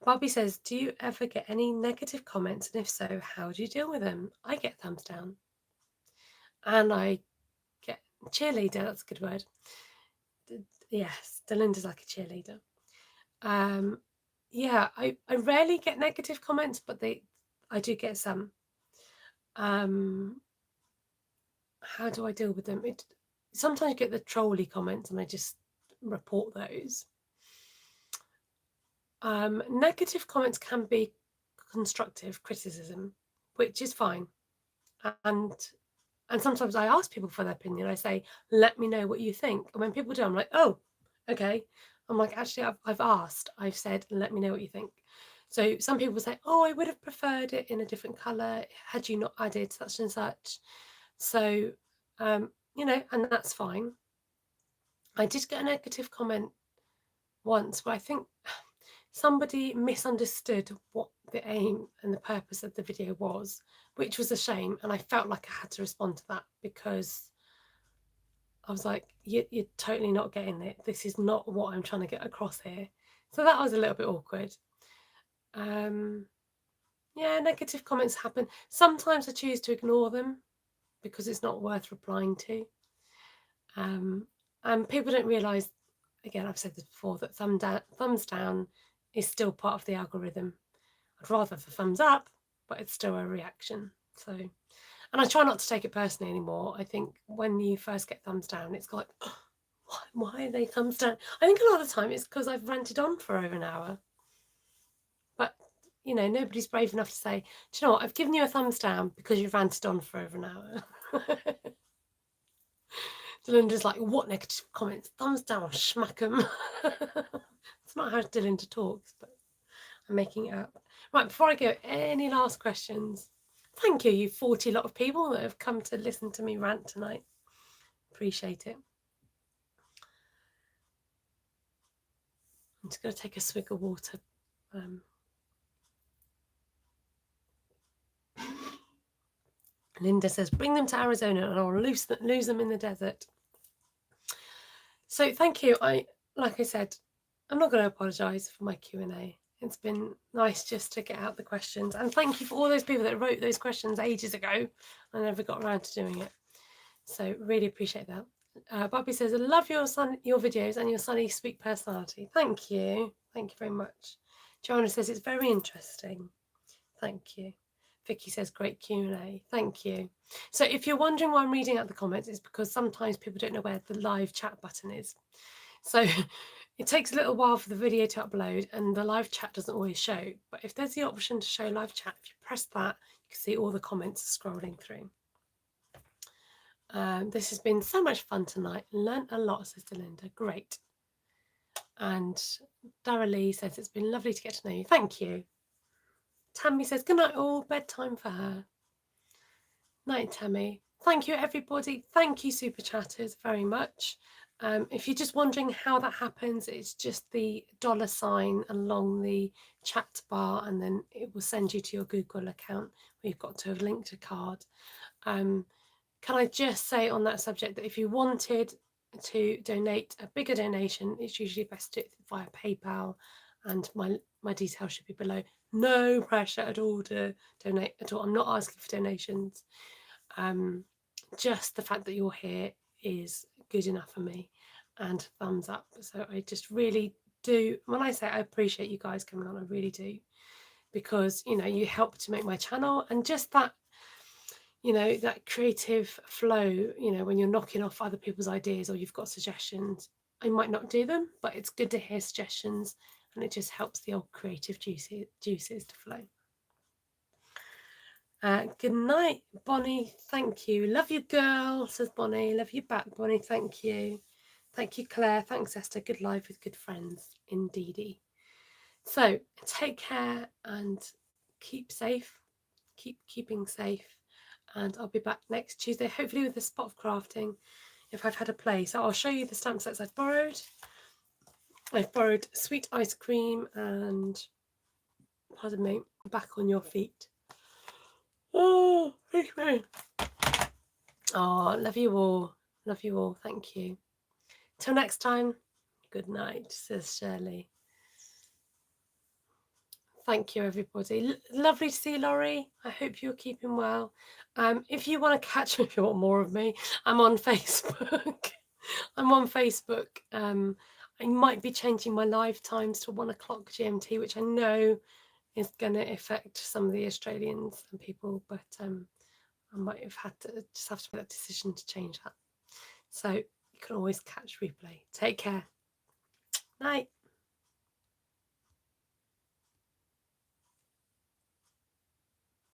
Barbie says, do you ever get any negative comments? And if so, how do you deal with them? I get thumbs down. And I get cheerleader, that's a good word. Yes, Delinda's like a cheerleader. Yeah, I rarely get negative comments, but I do get some. How do I deal with them? Sometimes you get the trolly comments and I just report those. Negative comments can be constructive criticism, which is fine. And sometimes I ask people for their opinion. I say, let me know what you think. And when people do, I'm like, oh, okay. I'm like, actually, I've asked. I've said, let me know what you think. So some people say, oh, I would have preferred it in a different colour had you not added such and such. So, you know, and that's fine. I did get a negative comment once where I think somebody misunderstood what the aim and the purpose of the video was, which was a shame. And I felt like I had to respond to that because I was like, you're totally not getting it. This is not what I'm trying to get across here. So that was a little bit awkward. Yeah, negative comments happen. Sometimes I choose to ignore them because it's not worth replying to. And people don't realise, again, I've said this before, that thumbs down is still part of the algorithm. I'd rather the thumbs up, but it's still a reaction. So, and I try not to take it personally anymore. I think when you first get thumbs down, it's like, oh, why are they thumbs down? I think a lot of the time it's because I've ranted on for over an hour. But, you know, nobody's brave enough to say, do you know what, I've given you a thumbs down because you've ranted on for over an hour. Dylanda's like, what negative comments? Thumbs down, smack them. It's not how Dylinda talks, but I'm making it up. Right, before I go, any last questions? Thank you, you 40 lot of people that have come to listen to me rant tonight. Appreciate it. I'm just going to take a swig of water. Linda says, bring them to Arizona and I'll lose them in the desert. So thank you. Like I said, I'm not going to apologise for my Q&A. It's been nice just to get out the questions. And thank you for all those people that wrote those questions ages ago. I never got around to doing it. So really appreciate that. Bobby says, I love your videos and your sunny, sweet personality. Thank you. Thank you very much. Joanna says, it's very interesting. Thank you. Vicky says, great Q&A. Thank you. So if you're wondering why I'm reading out the comments, it's because sometimes people don't know where the live chat button is. So it takes a little while for the video to upload and the live chat doesn't always show. But if there's the option to show live chat, if you press that, you can see all the comments scrolling through. This has been so much fun tonight. Learned a lot, says Delinda. Great. And Dara Lee says, it's been lovely to get to know you. Thank you. Tammy says, good night all, bedtime for her. Night, Tammy. Thank you, everybody. Thank you, Super Chatters, very much. If you're just wondering how that happens, it's just the $ along the chat bar, and then it will send you to your Google account where you've got to have linked a card. Can I just say on that subject that if you wanted to donate a bigger donation, it's usually best to do it via PayPal, and my details should be below. No pressure at all to donate at all. I'm not asking for donations. Just the fact that you're here is good enough for me, and thumbs up. So I just really do, when I say I appreciate you guys coming on, I really do, because you know, you help to make my channel, and just that, you know, that creative flow, you know, when you're knocking off other people's ideas or you've got suggestions. I might not do them, but it's good to hear suggestions, and it just helps the old creative juices to flow. Good night, Bonnie. Thank you. Love you, girl, says Bonnie. Love you back, Bonnie. Thank you. Thank you, Claire. Thanks, Esther. Good live with good friends, indeedy. So take care and keep safe. Keeping safe. And I'll be back next Tuesday, hopefully with a spot of crafting if I've had a play. So I'll show you the stamp sets I've borrowed. I've borrowed Sweet Ice Cream and, pardon me, Back on Your Feet. Oh, thank you. Oh, love you all. Love you all. Thank you. Till next time, good night, says Shirley. Thank you, everybody. Lovely to see Laurie. I hope you're keeping well. If you want to catch me, if you want more of me, I'm on Facebook. I'm on Facebook. I might be changing my live times to 1 o'clock GMT, which I know is going to affect some of the Australians and people, but I might have had to just have to make that decision to change that. So you can always catch replay. Take care. Night.